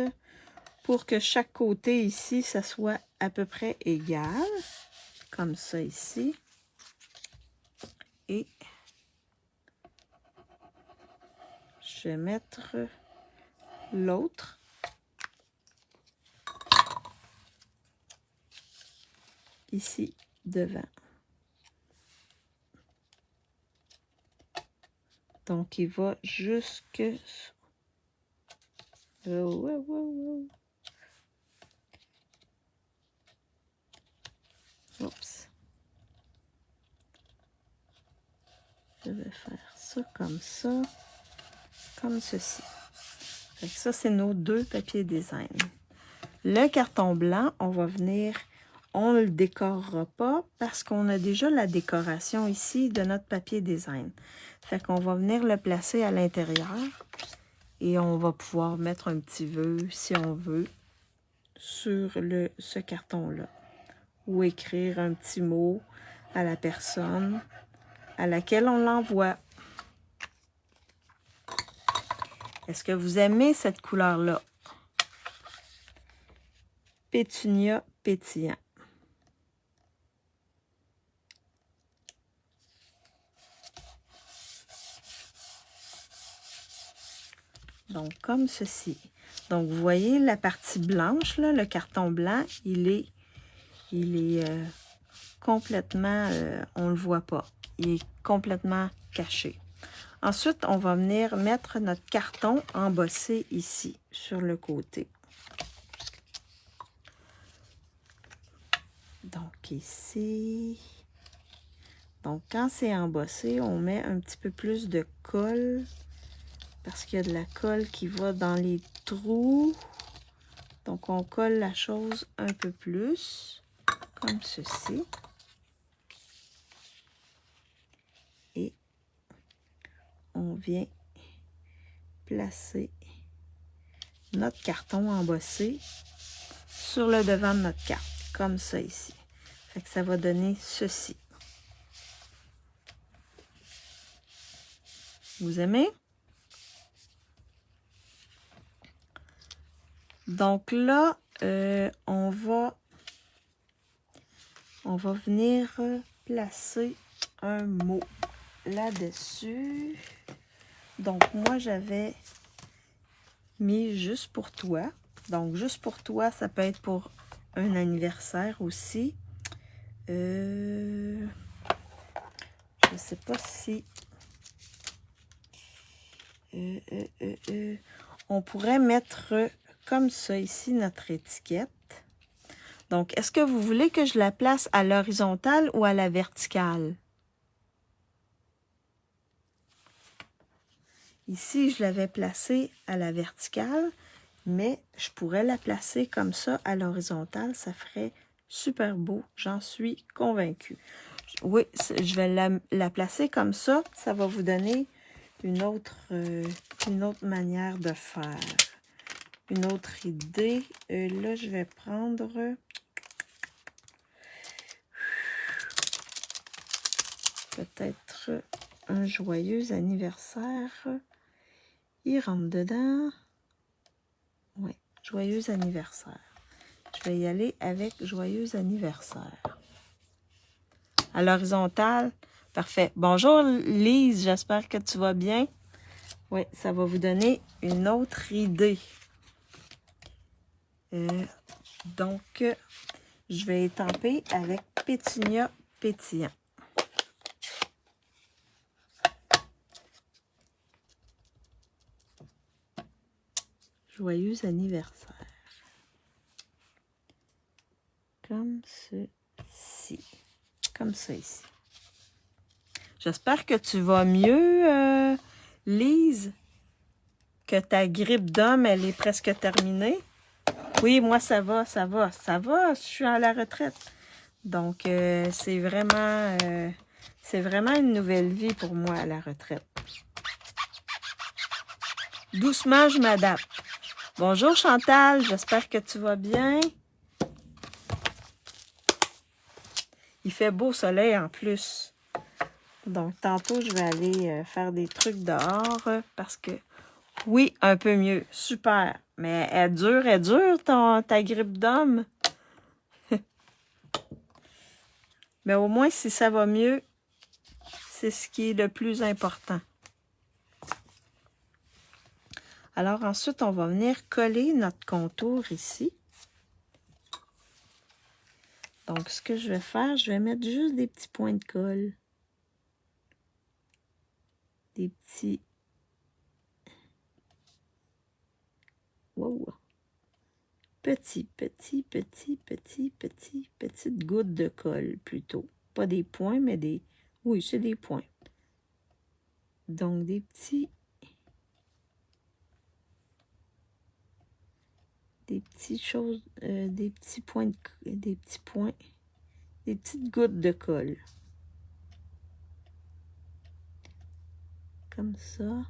pour que chaque côté ici, ça soit à peu près égal, comme ça ici. Et je vais mettre l'autre. Ici, devant. Donc, il va jusque... Oups. Je vais faire ça, comme ceci. Fait que ça, c'est nos 2 papiers design. Le carton blanc, on va venir... On ne le décorera pas parce qu'on a déjà la décoration ici de notre papier design. Fait qu'on va venir le placer à l'intérieur et on va pouvoir mettre un petit vœu, si on veut, sur ce carton-là. Ou écrire un petit mot à la personne à laquelle on l'envoie. Est-ce que vous aimez cette couleur-là? Pétunia pétillant. Donc, comme ceci. Donc, vous voyez la partie blanche, là, le carton blanc, il est complètement, on ne le voit pas. Il est complètement caché. Ensuite, on va venir mettre notre carton embossé ici, sur le côté. Donc, ici. Donc, quand c'est embossé, on met un petit peu plus de colle parce qu'il y a de la colle qui va dans les trous. Donc, on colle la chose un peu plus, comme ceci. Et on vient placer notre carton embossé sur le devant de notre carte, comme ça ici. Fait que ça va donner ceci. Vous aimez? Donc là, on va venir placer un mot là-dessus. Donc moi, j'avais mis juste pour toi. Donc juste pour toi, ça peut être pour un anniversaire aussi. Je sais pas si... on pourrait mettre comme ça ici notre étiquette. Donc, est-ce que vous voulez que je la place à l'horizontale ou à la verticale? Ici, je l'avais placée à la verticale, mais je pourrais la placer comme ça à l'horizontale. Ça ferait super beau, j'en suis convaincue. Oui, je vais la placer comme ça. Ça va vous donner une autre manière de faire. Une autre idée. Là, je vais prendre... peut-être un joyeux anniversaire. Il rentre dedans. Oui, joyeux anniversaire. Je vais y aller avec joyeux anniversaire. À l'horizontale, parfait. Bonjour Lise, j'espère que tu vas bien. Oui, ça va vous donner une autre idée. Donc, je vais étamper avec Pétunia pétillant. Joyeux anniversaire. Comme ceci. Comme ça ici. J'espère que tu vas mieux, Lise. Que ta grippe d'homme, elle est presque terminée. Oui, moi, ça va. Je suis à la retraite. Donc, c'est vraiment une nouvelle vie pour moi à la retraite. Doucement, je m'adapte. Bonjour Chantal, j'espère que tu vas bien. Il fait beau soleil en plus. Donc, tantôt, je vais aller faire des trucs dehors parce que, oui, un peu mieux. Super. Mais elle dure, ta grippe d'homme. Mais au moins, si ça va mieux, c'est ce qui est le plus important. Alors, ensuite, on va venir coller notre contour ici. Donc, ce que je vais faire, je vais mettre juste des petits points de colle. Des petits... Wow! Petites gouttes de colle, plutôt. Pas des points, mais des... Oui, c'est des points. Donc, des petits choses, des petits points, des petites gouttes de colle. Comme ça.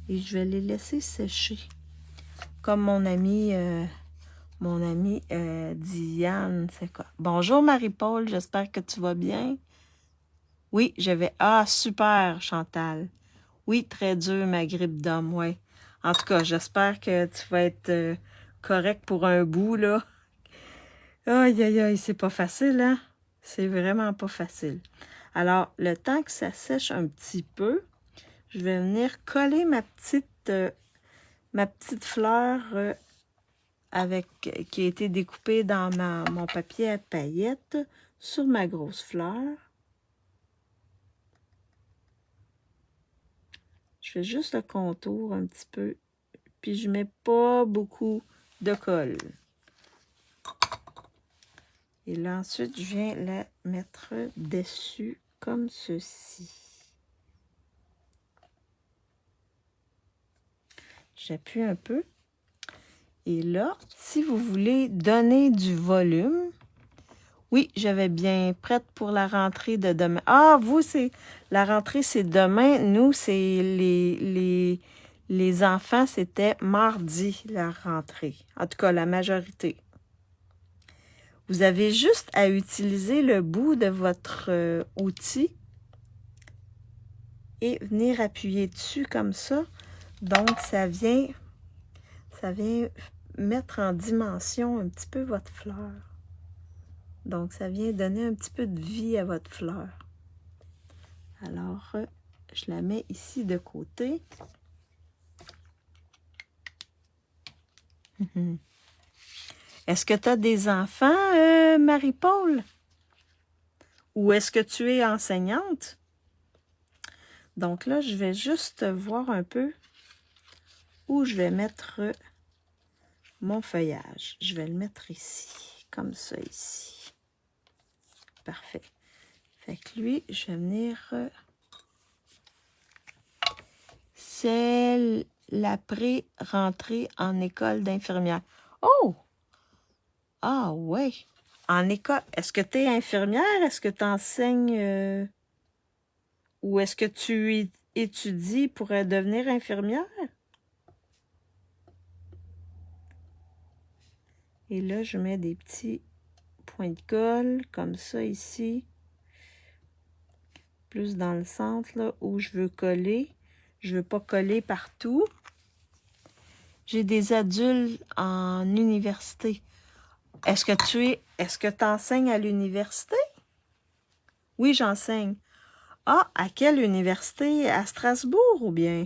Et je vais les laisser sécher. Comme mon ami Diane, c'est quoi? Bonjour Marie-Paul, j'espère que tu vas bien. Oui, je vais... Ah, super, Chantal. Oui, très dur, ma grippe d'homme, ouais. En tout cas, j'espère que tu vas être correct pour un bout, là. Aïe, aïe, aïe, c'est pas facile, hein? C'est vraiment pas facile. Alors, le temps que ça sèche un petit peu, je vais venir coller ma petite fleur qui a été découpée dans mon papier à paillettes sur ma grosse fleur. Je fais juste le contour un petit peu, puis je mets pas beaucoup de colle. Et là, ensuite, je viens la mettre dessus comme ceci. J'appuie un peu. Et là, si vous voulez donner du volume, Oui, j'avais bien prête pour la rentrée de demain. Ah, vous, c'est... La rentrée, c'est demain. Nous, c'est les enfants, c'était mardi, la rentrée. En tout cas, la majorité. Vous avez juste à utiliser le bout de votre outil et venir appuyer dessus comme ça. Donc, ça vient mettre en dimension un petit peu votre fleur. Donc, ça vient donner un petit peu de vie à votre fleur. Alors, je la mets ici de côté. Est-ce que tu as des enfants, Marie-Paul? Ou est-ce que tu es enseignante? Donc là, je vais juste voir un peu où je vais mettre mon feuillage. Je vais le mettre ici, comme ça ici. Parfait. Fait que lui, je vais venir... c'est l'après-rentrée en école d'infirmière. Oh! Ah ouais! En école, est-ce que tu es infirmière? Est-ce que tu enseignes ou est-ce que tu étudies pour devenir infirmière? Et là, je mets des petits points de colle comme ça ici. Plus dans le centre là, où je veux coller. Je veux pas coller partout. J'ai des adultes en université. Est-ce que tu enseignes à l'université? Oui, j'enseigne. Ah, à quelle université? À Strasbourg ou bien?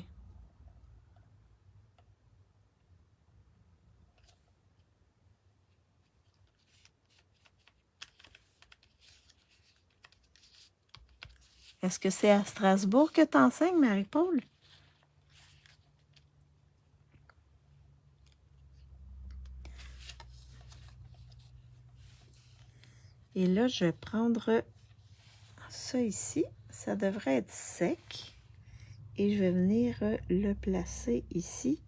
Est-ce que c'est à Strasbourg que tu enseignes, Marie-Paul? Et là, je vais prendre ça ici. Ça devrait être sec. Et je vais venir le placer ici.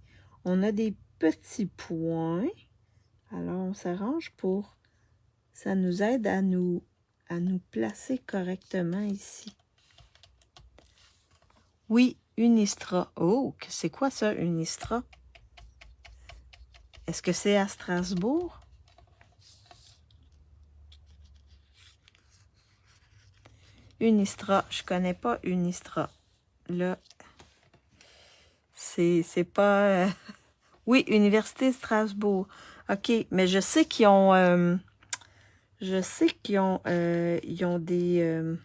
On a des petits points. Alors, on s'arrange pour... Ça nous aide à nous placer correctement ici. Oui, Unistra. Oh, c'est quoi ça, Unistra? Est-ce que c'est à Strasbourg? Unistra, je connais pas Unistra. Là, c'est pas... Oui, Université de Strasbourg. OK, mais je sais qu'ils ont... ils ont des...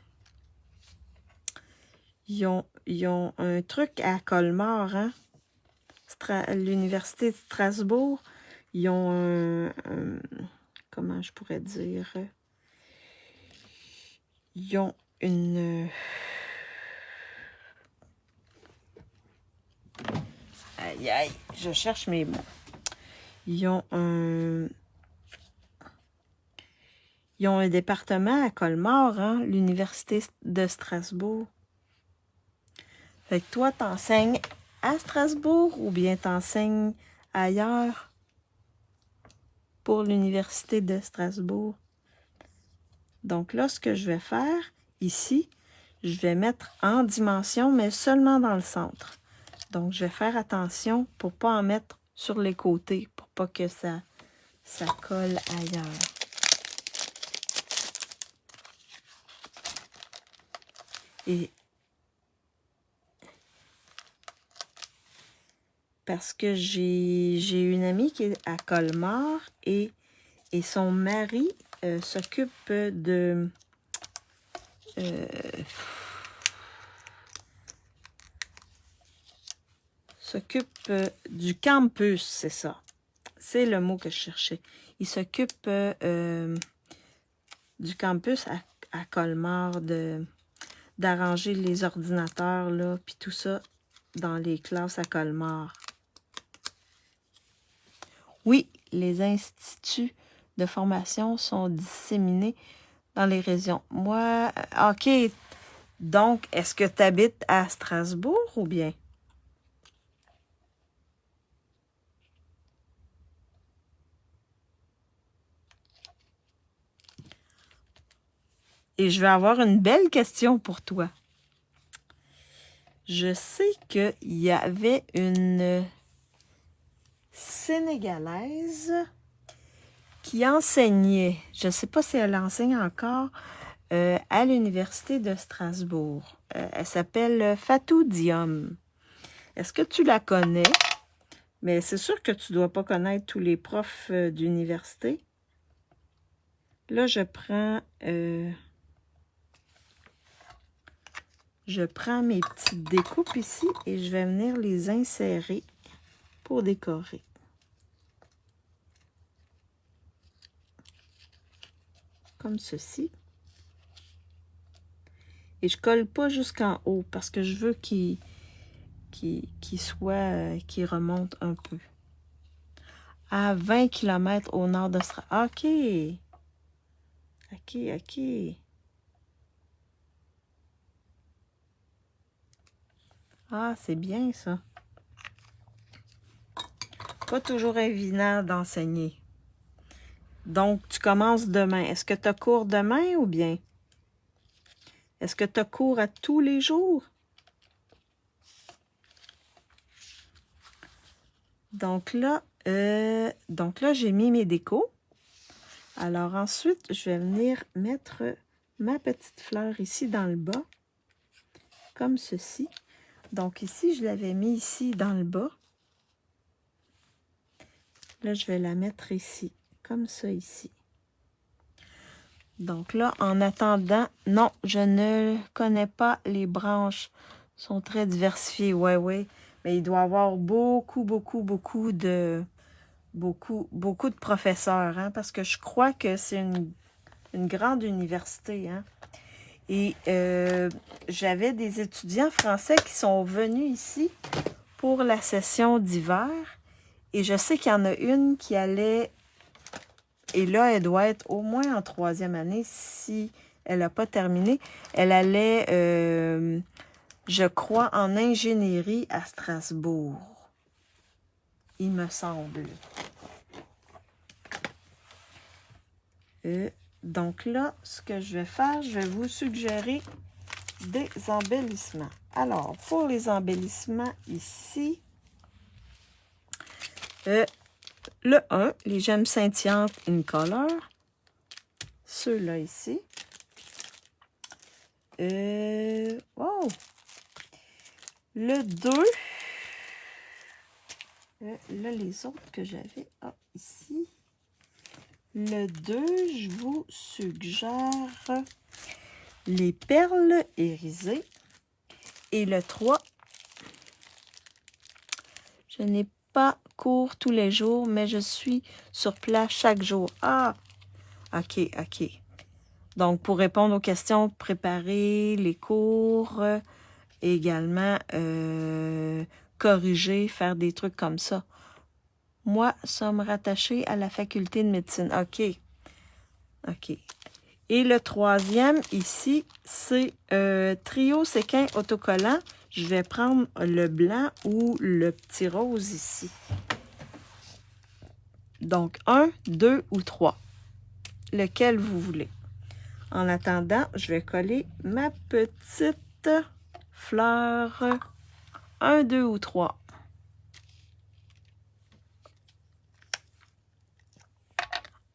ils ont un truc à Colmar, hein? L'Université de Strasbourg. Ils ont comment je pourrais dire? Ils ont une... Aïe, aïe, je cherche mes mots. Ils ont un département à Colmar, hein, l'Université de Strasbourg. Fait que toi, t'enseignes à Strasbourg ou bien t'enseignes ailleurs pour l'Université de Strasbourg? Donc là, ce que je vais faire ici, je vais mettre en dimension, mais seulement dans le centre. Donc, je vais faire attention pour ne pas en mettre sur les côtés, pour pas que ça colle ailleurs. Et parce que j'ai une amie qui est à Colmar et son mari s'occupe de... s'occupe du campus, c'est ça. C'est le mot que je cherchais. Il s'occupe du campus à Colmar, d'arranger les ordinateurs, là, puis tout ça dans les classes à Colmar. Oui, les instituts de formation sont disséminés dans les régions. Moi, OK. Donc, est-ce que tu habites à Strasbourg ou bien? Et je vais avoir une belle question pour toi. Je sais qu'il y avait une Sénégalaise qui enseignait, je ne sais pas si elle enseigne encore, à l'Université de Strasbourg. Elle s'appelle Fatou Diom. Est-ce que tu la connais? Mais c'est sûr que tu ne dois pas connaître tous les profs d'université. Là, je prends mes petites découpes ici et je vais venir les insérer pour décorer. Comme ceci. Et je colle pas jusqu'en haut parce que je veux qu'il remonte un peu. À 20 km au nord de Strasbourg. OK. OK. Ah, c'est bien ça. Pas toujours évident d'enseigner. Donc, tu commences demain. Est-ce que tu as cours demain ou bien? Est-ce que tu as cours à tous les jours? Donc là, j'ai mis mes décos. Alors ensuite, je vais venir mettre ma petite fleur ici dans le bas, comme ceci. Donc ici, je l'avais mis ici dans le bas. Là, je vais la mettre ici, comme ça ici. Donc là, en attendant, non, je ne connais pas les branches. Elles sont très diversifiées, oui. Mais il doit y avoir beaucoup de professeurs, hein, parce que je crois que c'est une grande université, hein. Et j'avais des étudiants français qui sont venus ici pour la session d'hiver. Et je sais qu'il y en a une qui allait... Et là, elle doit être au moins en 3e année si elle n'a pas terminé. Elle allait, je crois, en ingénierie à Strasbourg. Il me semble. Donc là, ce que je vais faire, je vais vous suggérer des embellissements. Alors, pour les embellissements ici, le 1, les gemmes scintillantes in color. Ceux-là ici. Oh! Le 2. Là, les autres que j'avais ici. Le 2, je vous suggère les perles irisées. Et le 3, je n'ai pas cours tous les jours, mais je suis sur place chaque jour. Ah! OK. Donc, pour répondre aux questions, préparer les cours, également corriger, faire des trucs comme ça. Moi, sommes rattachés à la faculté de médecine. OK. Et le 3e, ici, c'est trio séquin autocollant. Je vais prendre le blanc ou le petit rose ici. Donc, 1, 2 ou 3. Lequel vous voulez. En attendant, je vais coller ma petite fleur. 1, 2 ou 3.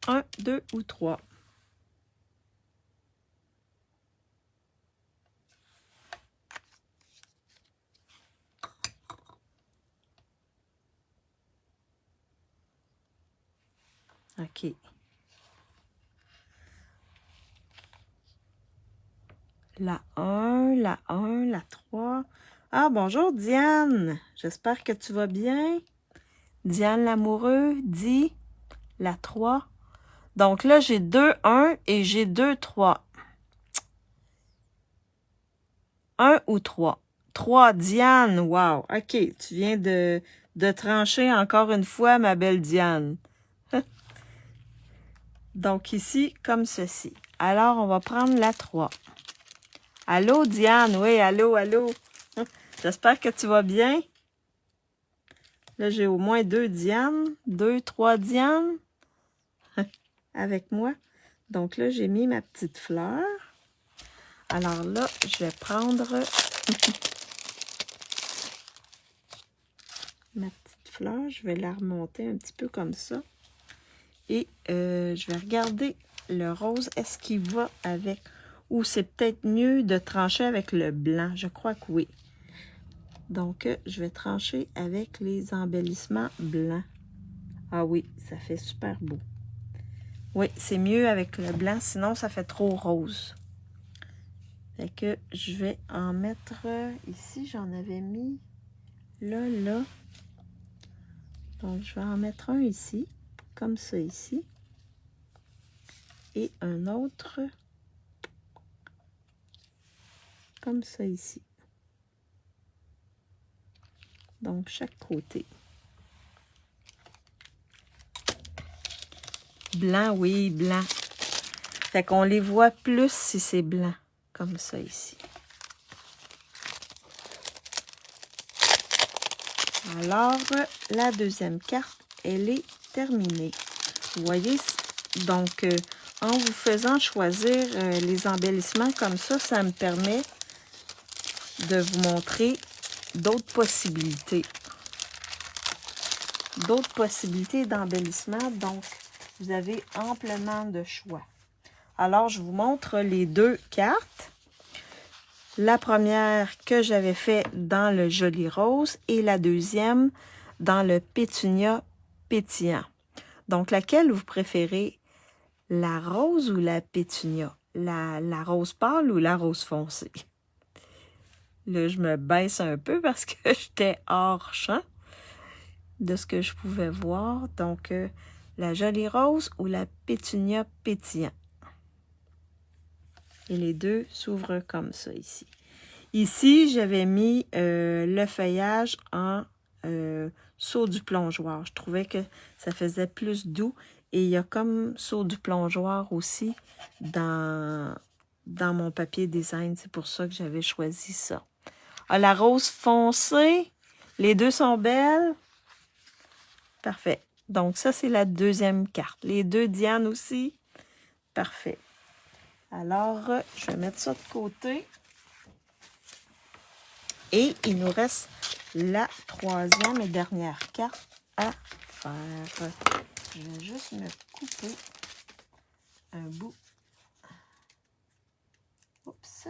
Un, 2 ou 3. OK. La 1, la 3. Ah, bonjour Diane. J'espère que tu vas bien. Diane l'amoureux dit la 3. Donc là, j'ai 2, 1 et j'ai 2, 3. 1 ou 3. 3, Diane. Wow. OK, tu viens de trancher encore une fois, ma belle Diane. Donc ici, comme ceci. Alors, on va prendre la 3. Allô, Diane? Oui, allô. J'espère que tu vas bien. Là, j'ai au moins 2 Diane. 2, 3 Diane avec moi. Donc là, j'ai mis ma petite fleur. Alors là, je vais prendre ma petite fleur. Je vais la remonter un petit peu comme ça. Et je vais regarder le rose. Est-ce qu'il va avec... Ou c'est peut-être mieux de trancher avec le blanc. Je crois que oui. Donc, je vais trancher avec les embellissements blancs. Ah oui, ça fait super beau. Oui, c'est mieux avec le blanc, sinon ça fait trop rose. Fait que je vais en mettre ici. J'en avais mis là. Donc, je vais en mettre un ici, comme ça ici. Et un autre, comme ça ici. Donc, chaque côté. Blanc, oui, blanc. Fait qu'on les voit plus si c'est blanc, comme ça ici. Alors, la deuxième carte, elle est terminée. Vous voyez, donc, en vous faisant choisir les embellissements comme ça me permet de vous montrer d'autres possibilités. D'autres possibilités d'embellissement, donc vous avez amplement de choix. Alors, je vous montre les deux cartes. La première que j'avais fait dans le joli rose et la deuxième dans le pétunia pétillant. Donc, laquelle vous préférez? La rose ou la pétunia? La rose pâle ou la rose foncée? Là, je me baisse un peu parce que j'étais hors champ de ce que je pouvais voir. Donc, la jolie rose ou la pétunia pétillant. Et les deux s'ouvrent comme ça ici. Ici, j'avais mis le feuillage en saut du plongeoir. Je trouvais que ça faisait plus doux. Et il y a comme saut du plongeoir aussi dans mon papier design. C'est pour ça que j'avais choisi ça. Ah, la rose foncée, les deux sont belles. Parfait. Donc, ça, c'est la deuxième carte. Les deux Diane aussi. Parfait. Alors, je vais mettre ça de côté. Et il nous reste la troisième et dernière carte à faire. Je vais juste me couper un bout. Oups.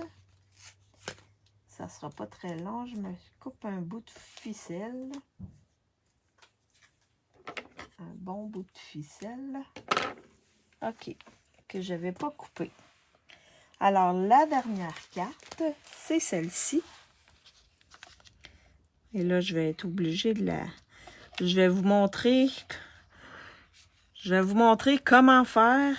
Ça ne sera pas très long. Je me coupe un bout de ficelle. Un bon bout de ficelle. OK. Que je n'avais pas coupé. Alors, la dernière carte, c'est celle-ci. Et là, je vais être obligée de la... Je vais vous montrer comment faire.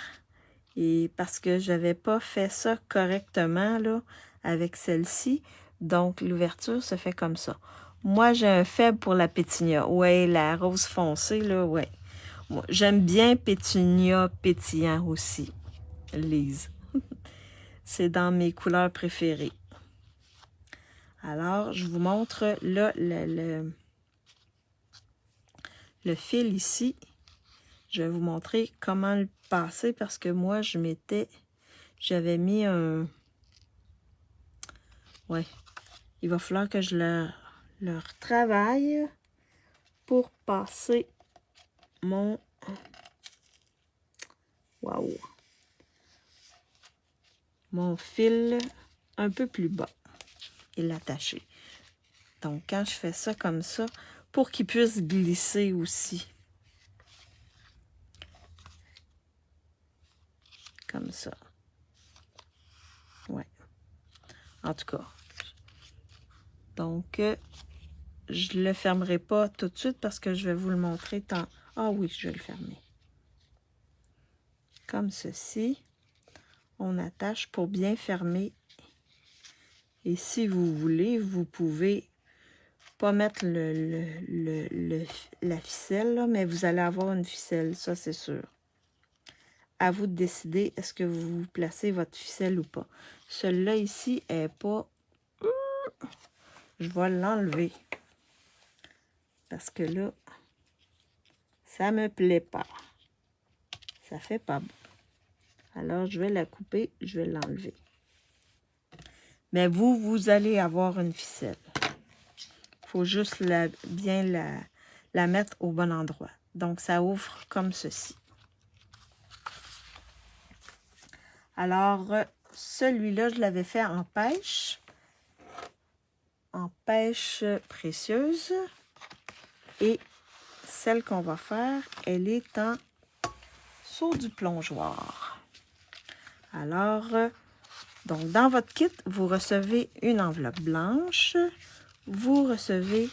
Et parce que je n'avais pas fait ça correctement là, avec celle-ci. Donc, l'ouverture se fait comme ça. Moi, j'ai un faible pour la pétunia. Ouais, la rose foncée, là, ouais. Moi, j'aime bien pétunia pétillant aussi, Lise. C'est dans mes couleurs préférées. Alors, je vous montre là le fil ici. Je vais vous montrer comment le passer parce que moi, j'avais mis un... Ouais, il va falloir que je le retravaille pour passer mon... Waouh! Mon fil un peu plus bas et l'attacher. Donc, quand je fais ça comme ça, pour qu'il puisse glisser aussi. Comme ça. Ouais. En tout cas. Donc, je ne le fermerai pas tout de suite parce que je vais vous le montrer tant... Ah oui, je vais le fermer. Comme ceci. On attache pour bien fermer. Et si vous voulez, vous pouvez pas mettre la ficelle, là, mais vous allez avoir une ficelle, ça c'est sûr. À vous de décider, est-ce que vous placez votre ficelle ou pas. Celle-là ici est pas... Je vais l'enlever. Parce que là, ça me plaît pas. Ça fait pas beau. Alors, je vais la couper, je vais l'enlever. Mais vous allez avoir une ficelle. Il faut juste bien la mettre au bon endroit. Donc, ça ouvre comme ceci. Alors, celui-là, je l'avais fait en pêche précieuse. Et celle qu'on va faire, elle est en saut du plongeoir. Alors, donc dans votre kit, vous recevez une enveloppe blanche. Vous recevez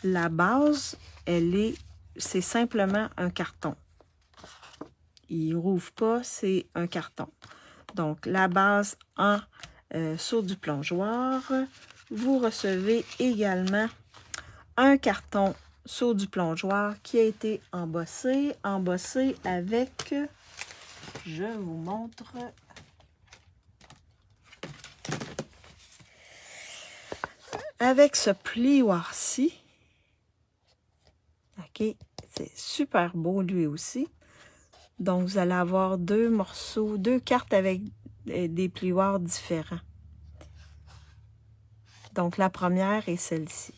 la base, c'est simplement un carton. Il ne rouvre pas, c'est un carton. Donc, la base en saut du plongeoir. Vous recevez également un carton saut du plongeoir qui a été embossé avec, je vous montre, avec ce plioir-ci. OK, c'est super beau lui aussi. Donc, vous allez avoir deux morceaux, deux cartes avec des plioirs différents. Donc, la première est celle-ci.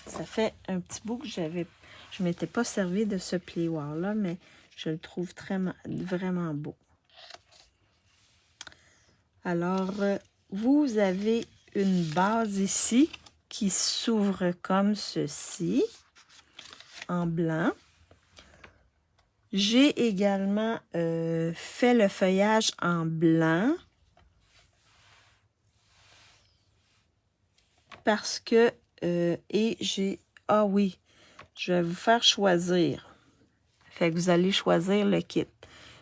Ça fait un petit bout que je ne m'étais pas servi de ce plioir-là, mais je le trouve vraiment beau. Alors, vous avez une base ici qui s'ouvre comme ceci, en blanc. J'ai également fait le feuillage en blanc parce que, ah oui, je vais vous faire choisir. Fait que vous allez choisir le kit.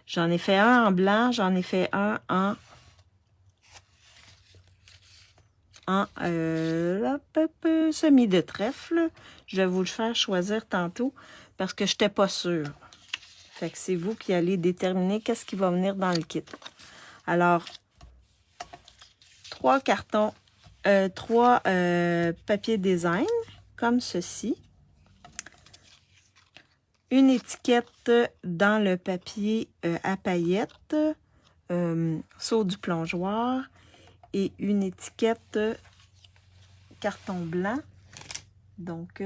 J'en ai fait un en blanc, j'en ai fait un en semis de trèfle. Je vais vous le faire choisir tantôt parce que je n'étais pas sûre. Fait que c'est vous qui allez déterminer qu'est-ce qui va venir dans le kit. Alors, 3 cartons, 3 papiers design, comme ceci. Une étiquette dans le papier à paillettes, saut du plongeoir, et une étiquette carton blanc. Donc,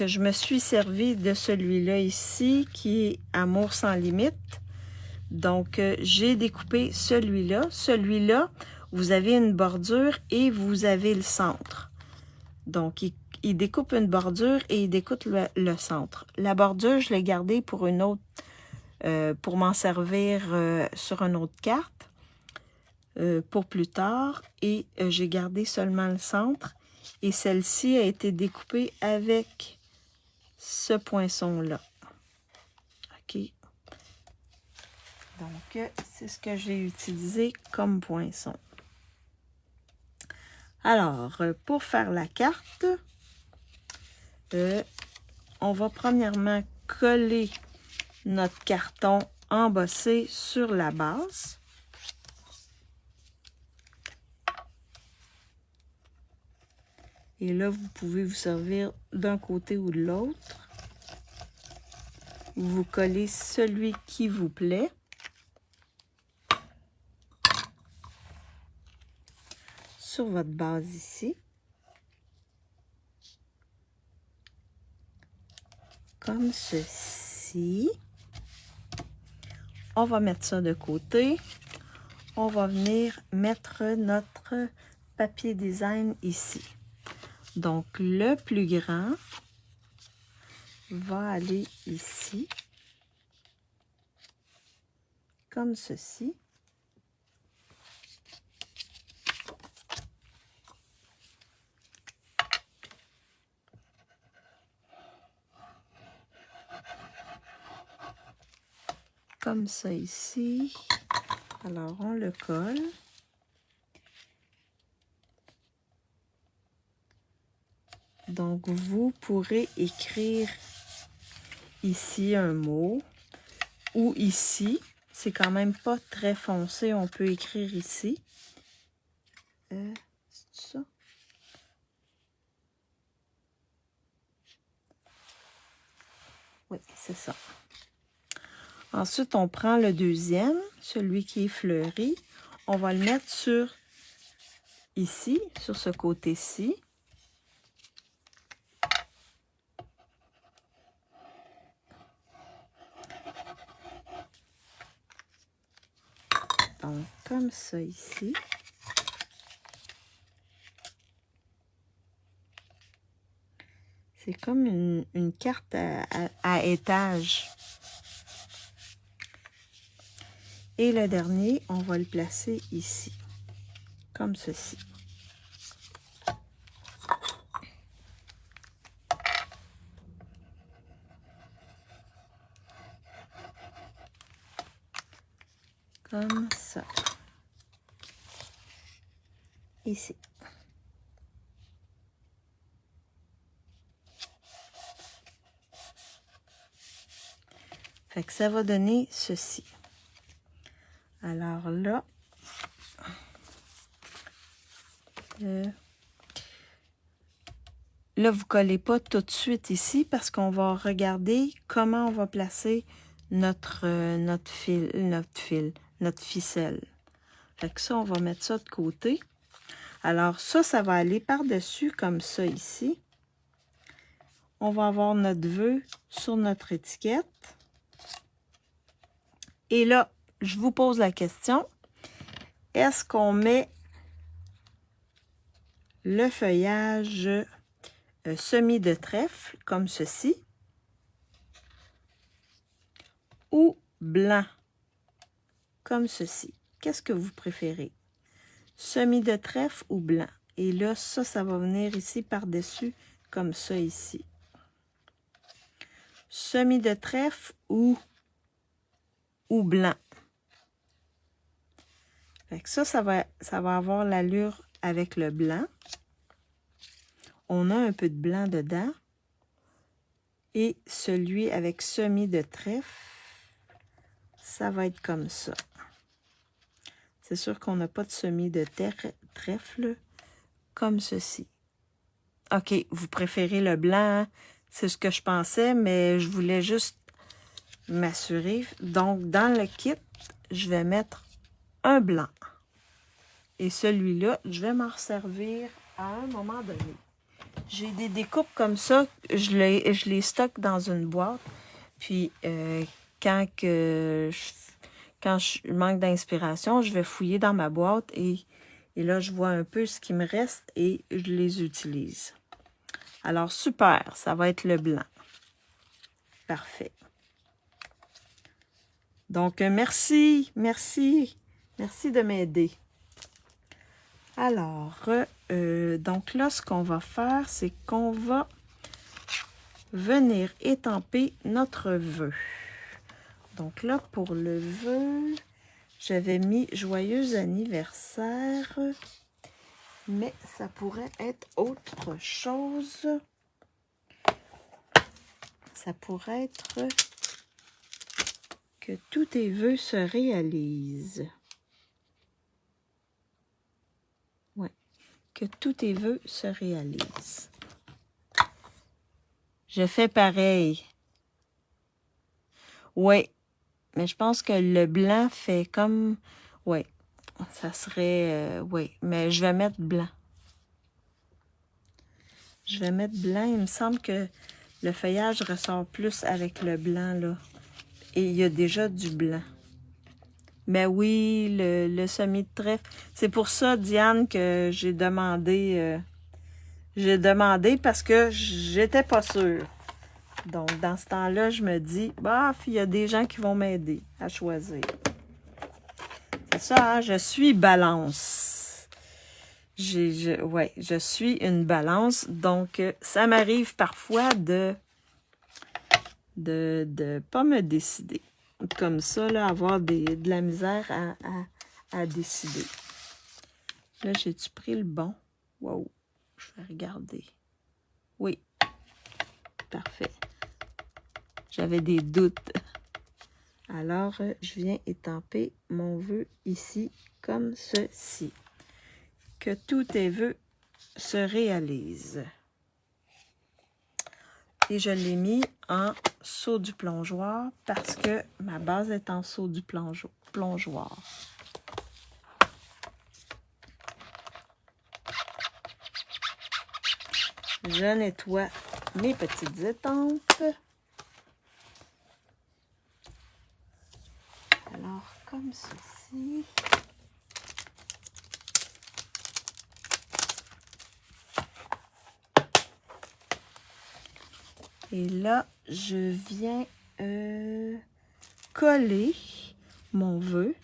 je me suis servi de celui-là ici, qui est Amour sans limite. Donc, j'ai découpé celui-là. Celui-là, vous avez une bordure et vous avez le centre. Donc, il découpe une bordure et il découpe le centre. La bordure, je l'ai gardée pour une autre, pour m'en servir sur une autre carte pour plus tard. Et j'ai gardé seulement le centre. Et celle-ci a été découpée avec ce poinçon-là. OK. Donc, c'est ce que j'ai utilisé comme poinçon. Alors, pour faire la carte, on va premièrement coller notre carton embossé sur la base. Et là, vous pouvez vous servir d'un côté ou de l'autre. Vous collez celui qui vous plaît. Sur votre base ici. Comme ceci. On va mettre ça de côté. On va venir mettre notre papier design ici. Donc, le plus grand va aller ici, comme ceci. Comme ça ici. Alors, on le colle. Donc, vous pourrez écrire ici un mot ou ici. C'est quand même pas très foncé. On peut écrire ici. C'est ça? Oui, c'est ça. Ensuite, on prend le deuxième, celui qui est fleuri. On va le mettre sur ici, sur ce côté-ci. Donc, comme ça ici. C'est comme une carte à étage. Et le dernier, on va le placer ici, comme ceci. Comme ça. Ici. Fait que ça va donner ceci. Alors là, là, vous ne collez pas tout de suite ici parce qu'on va regarder comment on va placer notre ficelle. Fait que ça, on va mettre ça de côté. Alors ça, ça va aller par-dessus comme ça ici. On va avoir notre vœu sur notre étiquette. Et là, je vous pose la question, est-ce qu'on met le feuillage semis de trèfle, comme ceci, ou blanc, comme ceci? Qu'est-ce que vous préférez? Semis de trèfle ou blanc? Et là, ça va venir ici par-dessus, comme ça ici. Semis de trèfle ou blanc? Fait que ça va avoir l'allure avec le blanc. On a un peu de blanc dedans. Et celui avec semis de trèfle, ça va être comme ça. C'est sûr qu'on n'a pas de semis de trèfle comme ceci. OK, vous préférez le blanc, hein? C'est ce que je pensais, mais je voulais juste m'assurer. Donc, dans le kit, je vais mettre un blanc. Et celui-là, je vais m'en resservir à un moment donné. J'ai des découpes comme ça, je les stocke dans une boîte. Puis, quand je manque d'inspiration, je vais fouiller dans ma boîte et là, je vois un peu ce qui me reste et je les utilise. Alors, super, ça va être le blanc. Parfait. Donc, merci de m'aider. Alors, donc là, ce qu'on va faire, c'est qu'on va venir étamper notre vœu. Donc là, pour le vœu, j'avais mis « Joyeux anniversaire », mais ça pourrait être autre chose. Ça pourrait être que tous tes vœux se réalisent. Ouais, que tous tes vœux se réalisent. Je fais pareil. Oui, mais je pense que le blanc fait comme... Oui, ça serait... oui, mais je vais mettre blanc. Je vais mettre blanc. Il me semble que le feuillage ressort plus avec le blanc, là. Et il y a déjà du blanc. Mais oui, le semis de trèfle. C'est pour ça, Diane, que j'ai demandé... j'ai demandé parce que j'étais pas sûre. Donc, dans ce temps-là, je me dis, bah, il y a des gens qui vont m'aider à choisir. C'est ça, hein? Je suis balance. Ouais, je suis une balance. Donc, ça m'arrive parfois de pas me décider. Comme ça, là, avoir de la misère à décider. Là, j'ai-tu pris le bon? Wow, je vais regarder. Oui, parfait. J'avais des doutes. Alors, je viens étamper mon vœu ici, comme ceci. Que tous tes vœux se réalisent. Et je l'ai mis en seau du plongeoir parce que ma base est en seau du plongeoir. Je nettoie mes petites étampes. Alors, comme ceci. Et là, je viens coller mon vœu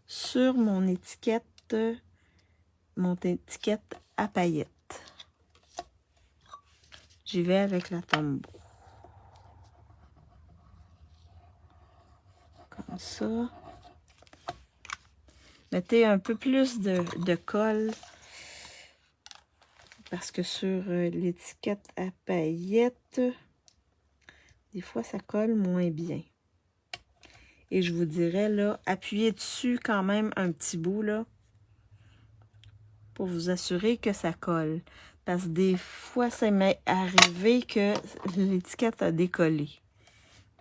sur mon étiquette à paillettes. J'y vais avec la Tombow. Comme ça. Mettez un peu plus de colle parce que sur l'étiquette à paillettes, des fois ça colle moins bien. Et je vous dirais là, appuyez dessus quand même un petit bout là pour vous assurer que ça colle. Parce que des fois, ça m'est arrivé que l'étiquette a décollé.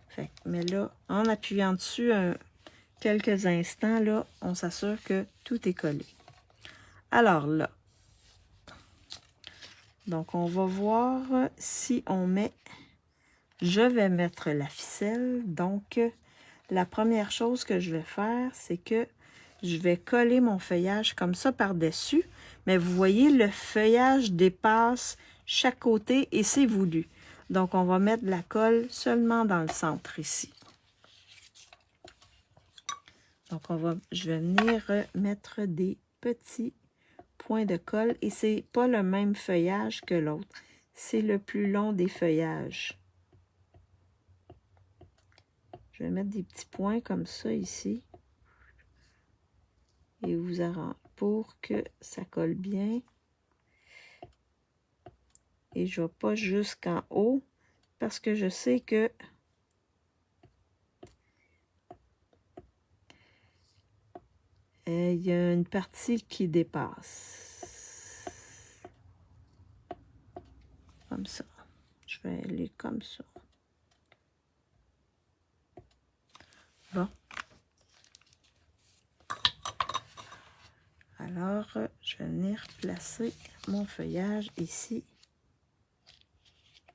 Fait, mais là, en appuyant dessus quelques instants, là, on s'assure que tout est collé. Alors là, donc on va voir si on met... Je vais mettre la ficelle. Donc, la première chose que je vais faire, c'est que je vais coller mon feuillage comme ça par-dessus. Mais vous voyez, le feuillage dépasse chaque côté et c'est voulu. Donc, on va mettre de la colle seulement dans le centre ici. Donc, je vais venir mettre des petits points de colle. Et c'est pas le même feuillage que l'autre. C'est le plus long des feuillages. Je vais mettre des petits points comme ça ici. Et vous arrangez pour que ça colle bien. Et je ne vais pas jusqu'en haut parce que je sais que il y a une partie qui dépasse. Comme ça. Je vais aller comme ça. Bon. Alors, je vais venir placer mon feuillage ici.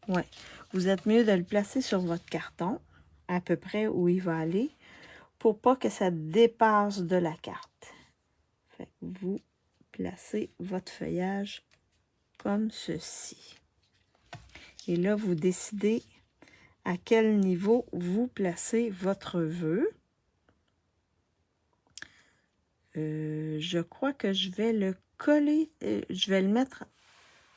Ouais. Vous êtes mieux de le placer sur votre carton, à peu près où il va aller, pour pas que ça dépasse de la carte. Fait que vous placez votre feuillage comme ceci. Et là, vous décidez à quel niveau vous placez votre vœu. Je crois que je vais le coller. Je vais le mettre...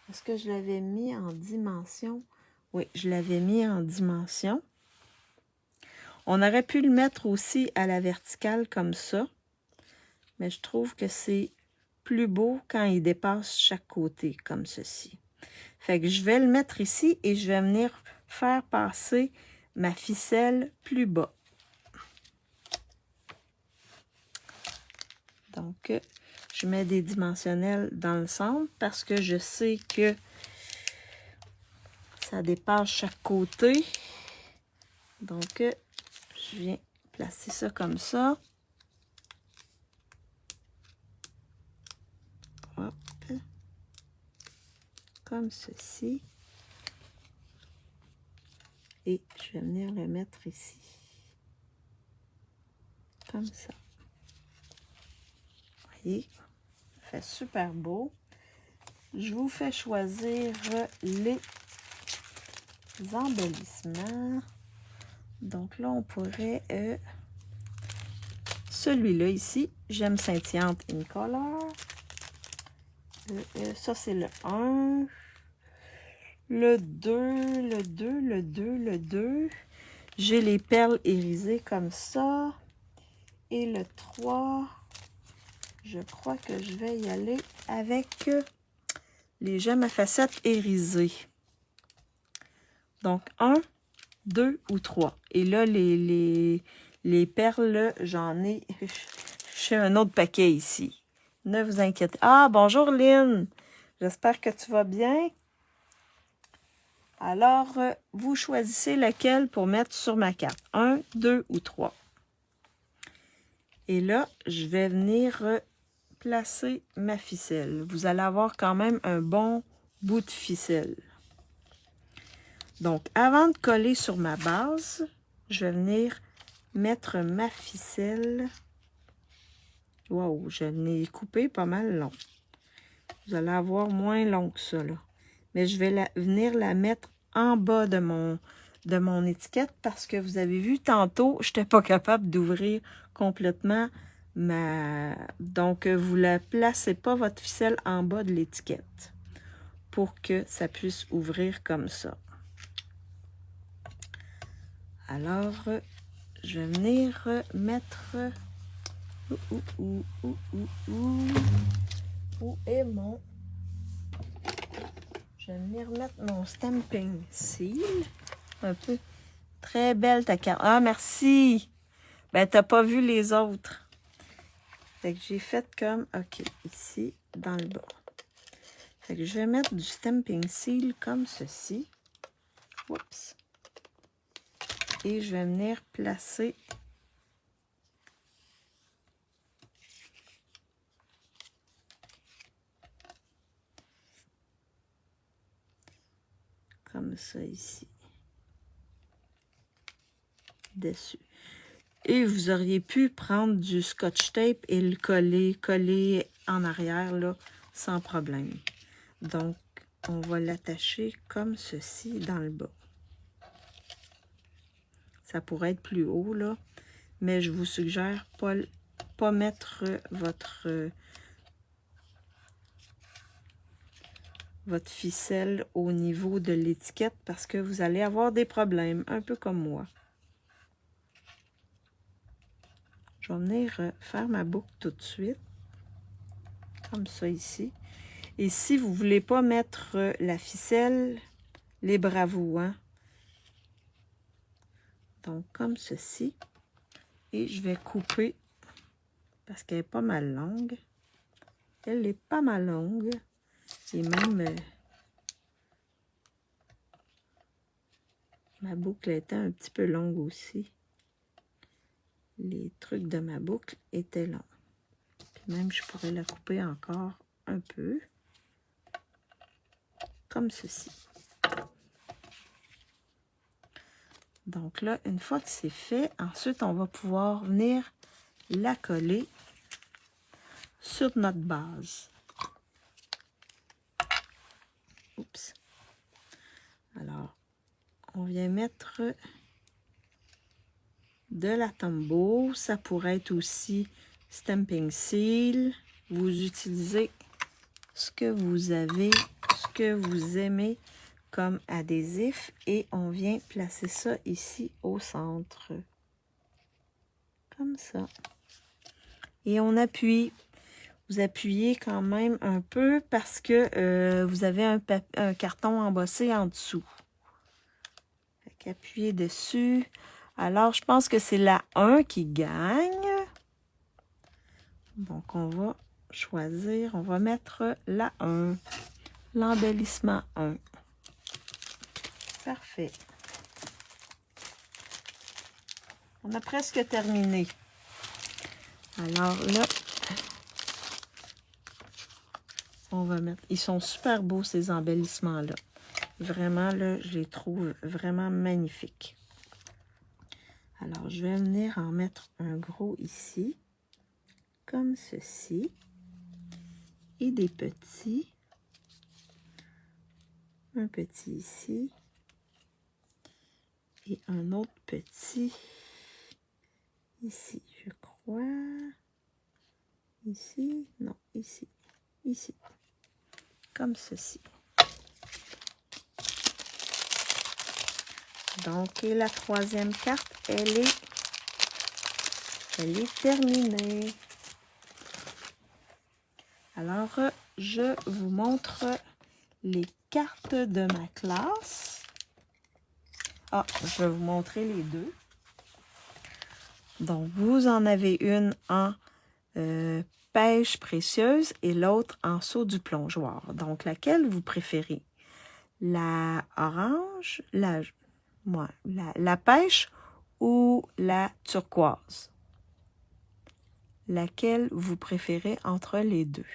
Est-ce que je l'avais mis en dimension? Oui, je l'avais mis en dimension. On aurait pu le mettre aussi à la verticale comme ça. Mais je trouve que c'est plus beau quand il dépasse chaque côté, comme ceci. Fait que je vais le mettre ici et je vais venir faire passer ma ficelle plus bas. Donc, je mets des dimensionnels dans le centre parce que je sais que ça dépasse chaque côté. Donc, je viens placer ça comme ça. Hop. Comme ceci. Et je vais venir le mettre ici. Comme ça. Vous voyez, ça fait super beau. Je vous fais choisir les embellissements. Donc là, on pourrait... celui-là ici, Gemme scintillante in color. Ça, c'est le 1. Le 2, le 2, le 2, le 2. J'ai les perles irisées comme ça. Et le 3, je crois que je vais y aller avec les gemmes à facettes irisées. Donc, 1, 2 ou 3. Et là, les perles, j'en ai chez un autre paquet ici. Ne vous inquiétez. Ah, bonjour Lynn. J'espère que tu vas bien. Alors, vous choisissez lequel pour mettre sur ma carte. 1, 2 ou 3. Et là, je vais venir placer ma ficelle. Vous allez avoir quand même un bon bout de ficelle. Donc, avant de coller sur ma base, je vais venir mettre ma ficelle. Wow, je l'ai coupé pas mal long. Vous allez avoir moins long que ça, là. Mais je vais venir la mettre en bas de mon étiquette parce que vous avez vu tantôt, je n'étais pas capable d'ouvrir complètement ma... Donc, vous ne placez pas votre ficelle en bas de l'étiquette pour que ça puisse ouvrir comme ça. Alors, je vais venir mettre... Où est mon... Je vais venir mettre mon stamping seal. Un peu. Très belle ta carte. Ah, merci! Ben, t'as pas vu les autres. Fait que j'ai fait comme... OK, ici, dans le bas. Fait que je vais mettre du stamping seal comme ceci. Oups. Et je vais venir placer... comme ça ici. Dessus. Et vous auriez pu prendre du scotch tape et le coller en arrière, là, sans problème. Donc, on va l'attacher comme ceci dans le bas. Ça pourrait être plus haut, là, mais je vous suggère pas mettre votre ficelle au niveau de l'étiquette parce que vous allez avoir des problèmes, un peu comme moi. Je vais venir faire ma boucle tout de suite, comme ça ici. Et si vous ne voulez pas mettre la ficelle, libre à vous, hein? Donc, comme ceci. Et je vais couper, parce qu'elle est pas mal longue. Elle est pas mal longue. Et même, ma boucle était un petit peu longue aussi. Les trucs de ma boucle étaient longs. Puis même, je pourrais la couper encore un peu. Comme ceci. Donc là, une fois que c'est fait, ensuite, on va pouvoir venir la coller sur notre base. Oups. Alors, on vient mettre de la Tombow. Ça pourrait être aussi stamping seal. Vous utilisez ce que vous avez, ce que vous aimez comme adhésif. Et on vient placer ça ici au centre. Comme ça. Et on appuie. Vous appuyez quand même un peu parce que vous avez un carton embossé en dessous. Fait qu'appuyez dessus. Alors, je pense que c'est la 1 qui gagne. Donc, on va choisir, on va mettre la 1. L'embellissement 1. Parfait. On a presque terminé. Alors là, on va mettre... Ils sont super beaux, ces embellissements-là. Vraiment, là, je les trouve vraiment magnifiques. Alors, je vais venir en mettre un gros ici, comme ceci, et des petits. Un petit ici, et un autre petit ici, je crois. Ici, non, ici, ici, comme ceci. Donc, et la troisième carte, elle est terminée. Alors, je vous montre les cartes de ma classe. Ah, je vais vous montrer les deux. Donc, vous en avez une en pêche précieuse et l'autre en saut du plongeoir. Donc, laquelle vous préférez? la orange, la pêche ou la turquoise? Laquelle vous préférez entre les deux?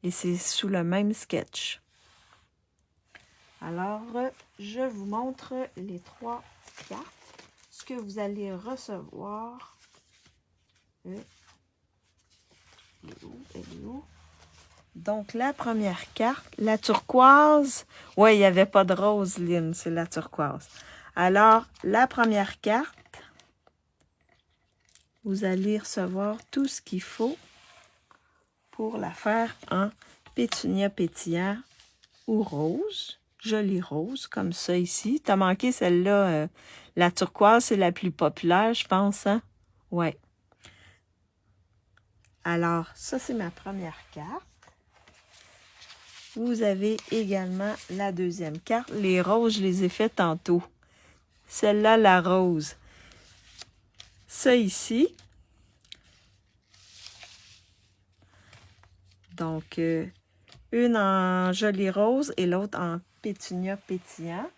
Et c'est sous le même sketch. Alors, je vous montre les 3 cartes. Ce que vous allez recevoir. Elle est où? Donc, la première carte, la turquoise. Oui, il n'y avait pas de rose, Lynn, c'est la turquoise. Alors, la première carte, vous allez recevoir tout ce qu'il faut pour la faire en pétunia pétillant ou rose. Jolie rose, comme ça ici. T'as manqué celle-là, la turquoise, c'est la plus populaire, je pense, hein? Ouais. Alors, ça, c'est ma première carte. Vous avez également la deuxième carte. Les roses, je les ai fait tantôt. Celle-là, la rose. Ça ici. Donc, une en jolie rose et l'autre en pétunia pétillant.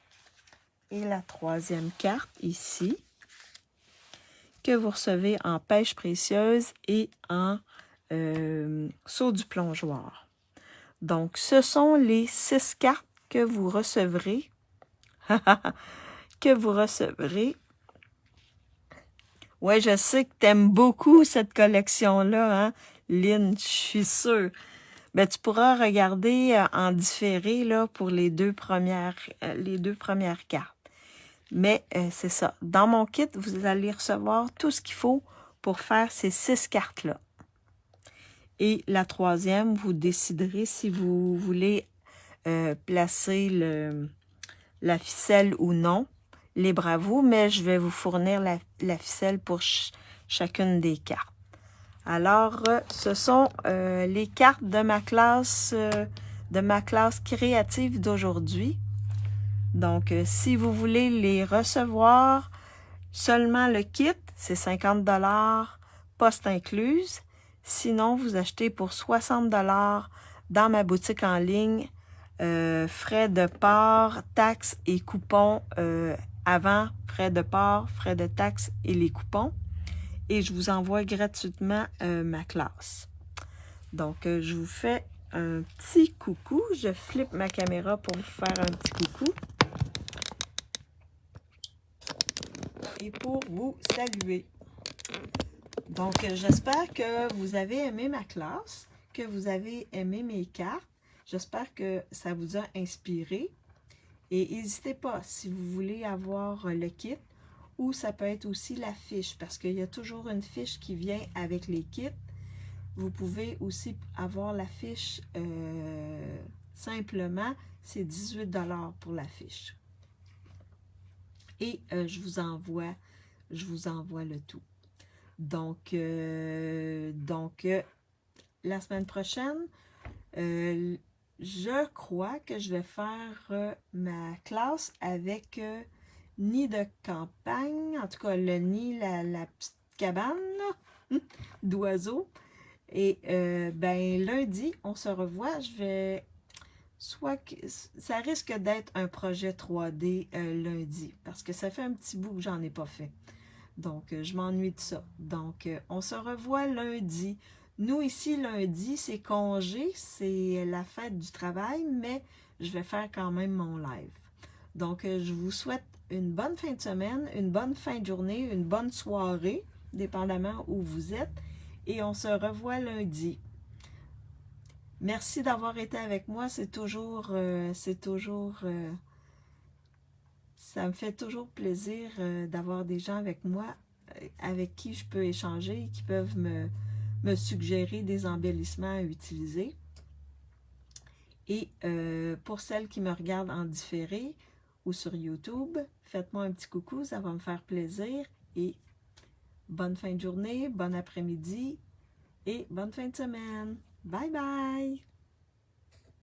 Et la troisième carte ici, que vous recevez en pêche précieuse et en saut du plongeoir. Donc, ce sont les 6 cartes que vous recevrez. Ouais, je sais que tu aimes beaucoup cette collection-là, hein, Lynn, je suis sûre. Ben, tu pourras regarder en différé là, pour les deux premières cartes. Mais c'est ça. Dans mon kit, vous allez recevoir tout ce qu'il faut pour faire ces 6 cartes-là. Et la troisième, vous déciderez si vous voulez placer la ficelle ou non. Libre à vous, mais je vais vous fournir la ficelle pour chacune des cartes. Alors, ce sont les cartes de ma classe créative d'aujourd'hui. Donc, si vous voulez les recevoir, seulement le kit, c'est 50 $, poste incluse. Sinon, vous achetez pour 60 $ dans ma boutique en ligne, frais de port, taxes et coupons avant, frais de port, frais de taxes et les coupons. Et je vous envoie gratuitement ma classe. Donc, je vous fais un petit coucou. Je flippe ma caméra pour vous faire un petit coucou. Et pour vous saluer. Donc, j'espère que vous avez aimé ma classe, que vous avez aimé mes cartes. J'espère que ça vous a inspiré. Et n'hésitez pas, si vous voulez avoir le kit, ou ça peut être aussi la fiche, parce qu'il y a toujours une fiche qui vient avec les kits. Vous pouvez aussi avoir la fiche simplement, c'est 18 $ pour la fiche. Et je vous envoie le tout. Donc la semaine prochaine, je crois que je vais faire ma classe avec nid de campagne, en tout cas le nid, la petite cabane d'oiseaux. Et ben lundi, on se revoit. Je vais ça risque d'être un projet 3D lundi, parce que ça fait un petit bout que j'en ai pas fait. Donc, je m'ennuie de ça. Donc, on se revoit lundi. Nous, ici, lundi, c'est congé, c'est la fête du travail, mais je vais faire quand même mon live. Donc, je vous souhaite une bonne fin de semaine, une bonne fin de journée, une bonne soirée, dépendamment où vous êtes. Et on se revoit lundi. Merci d'avoir été avec moi. Ça me fait toujours plaisir d'avoir des gens avec moi, avec qui je peux échanger, qui peuvent me suggérer des embellissements à utiliser. Et pour celles qui me regardent en différé ou sur YouTube, faites-moi un petit coucou, ça va me faire plaisir. Et bonne fin de journée, bon après-midi et bonne fin de semaine. Bye bye!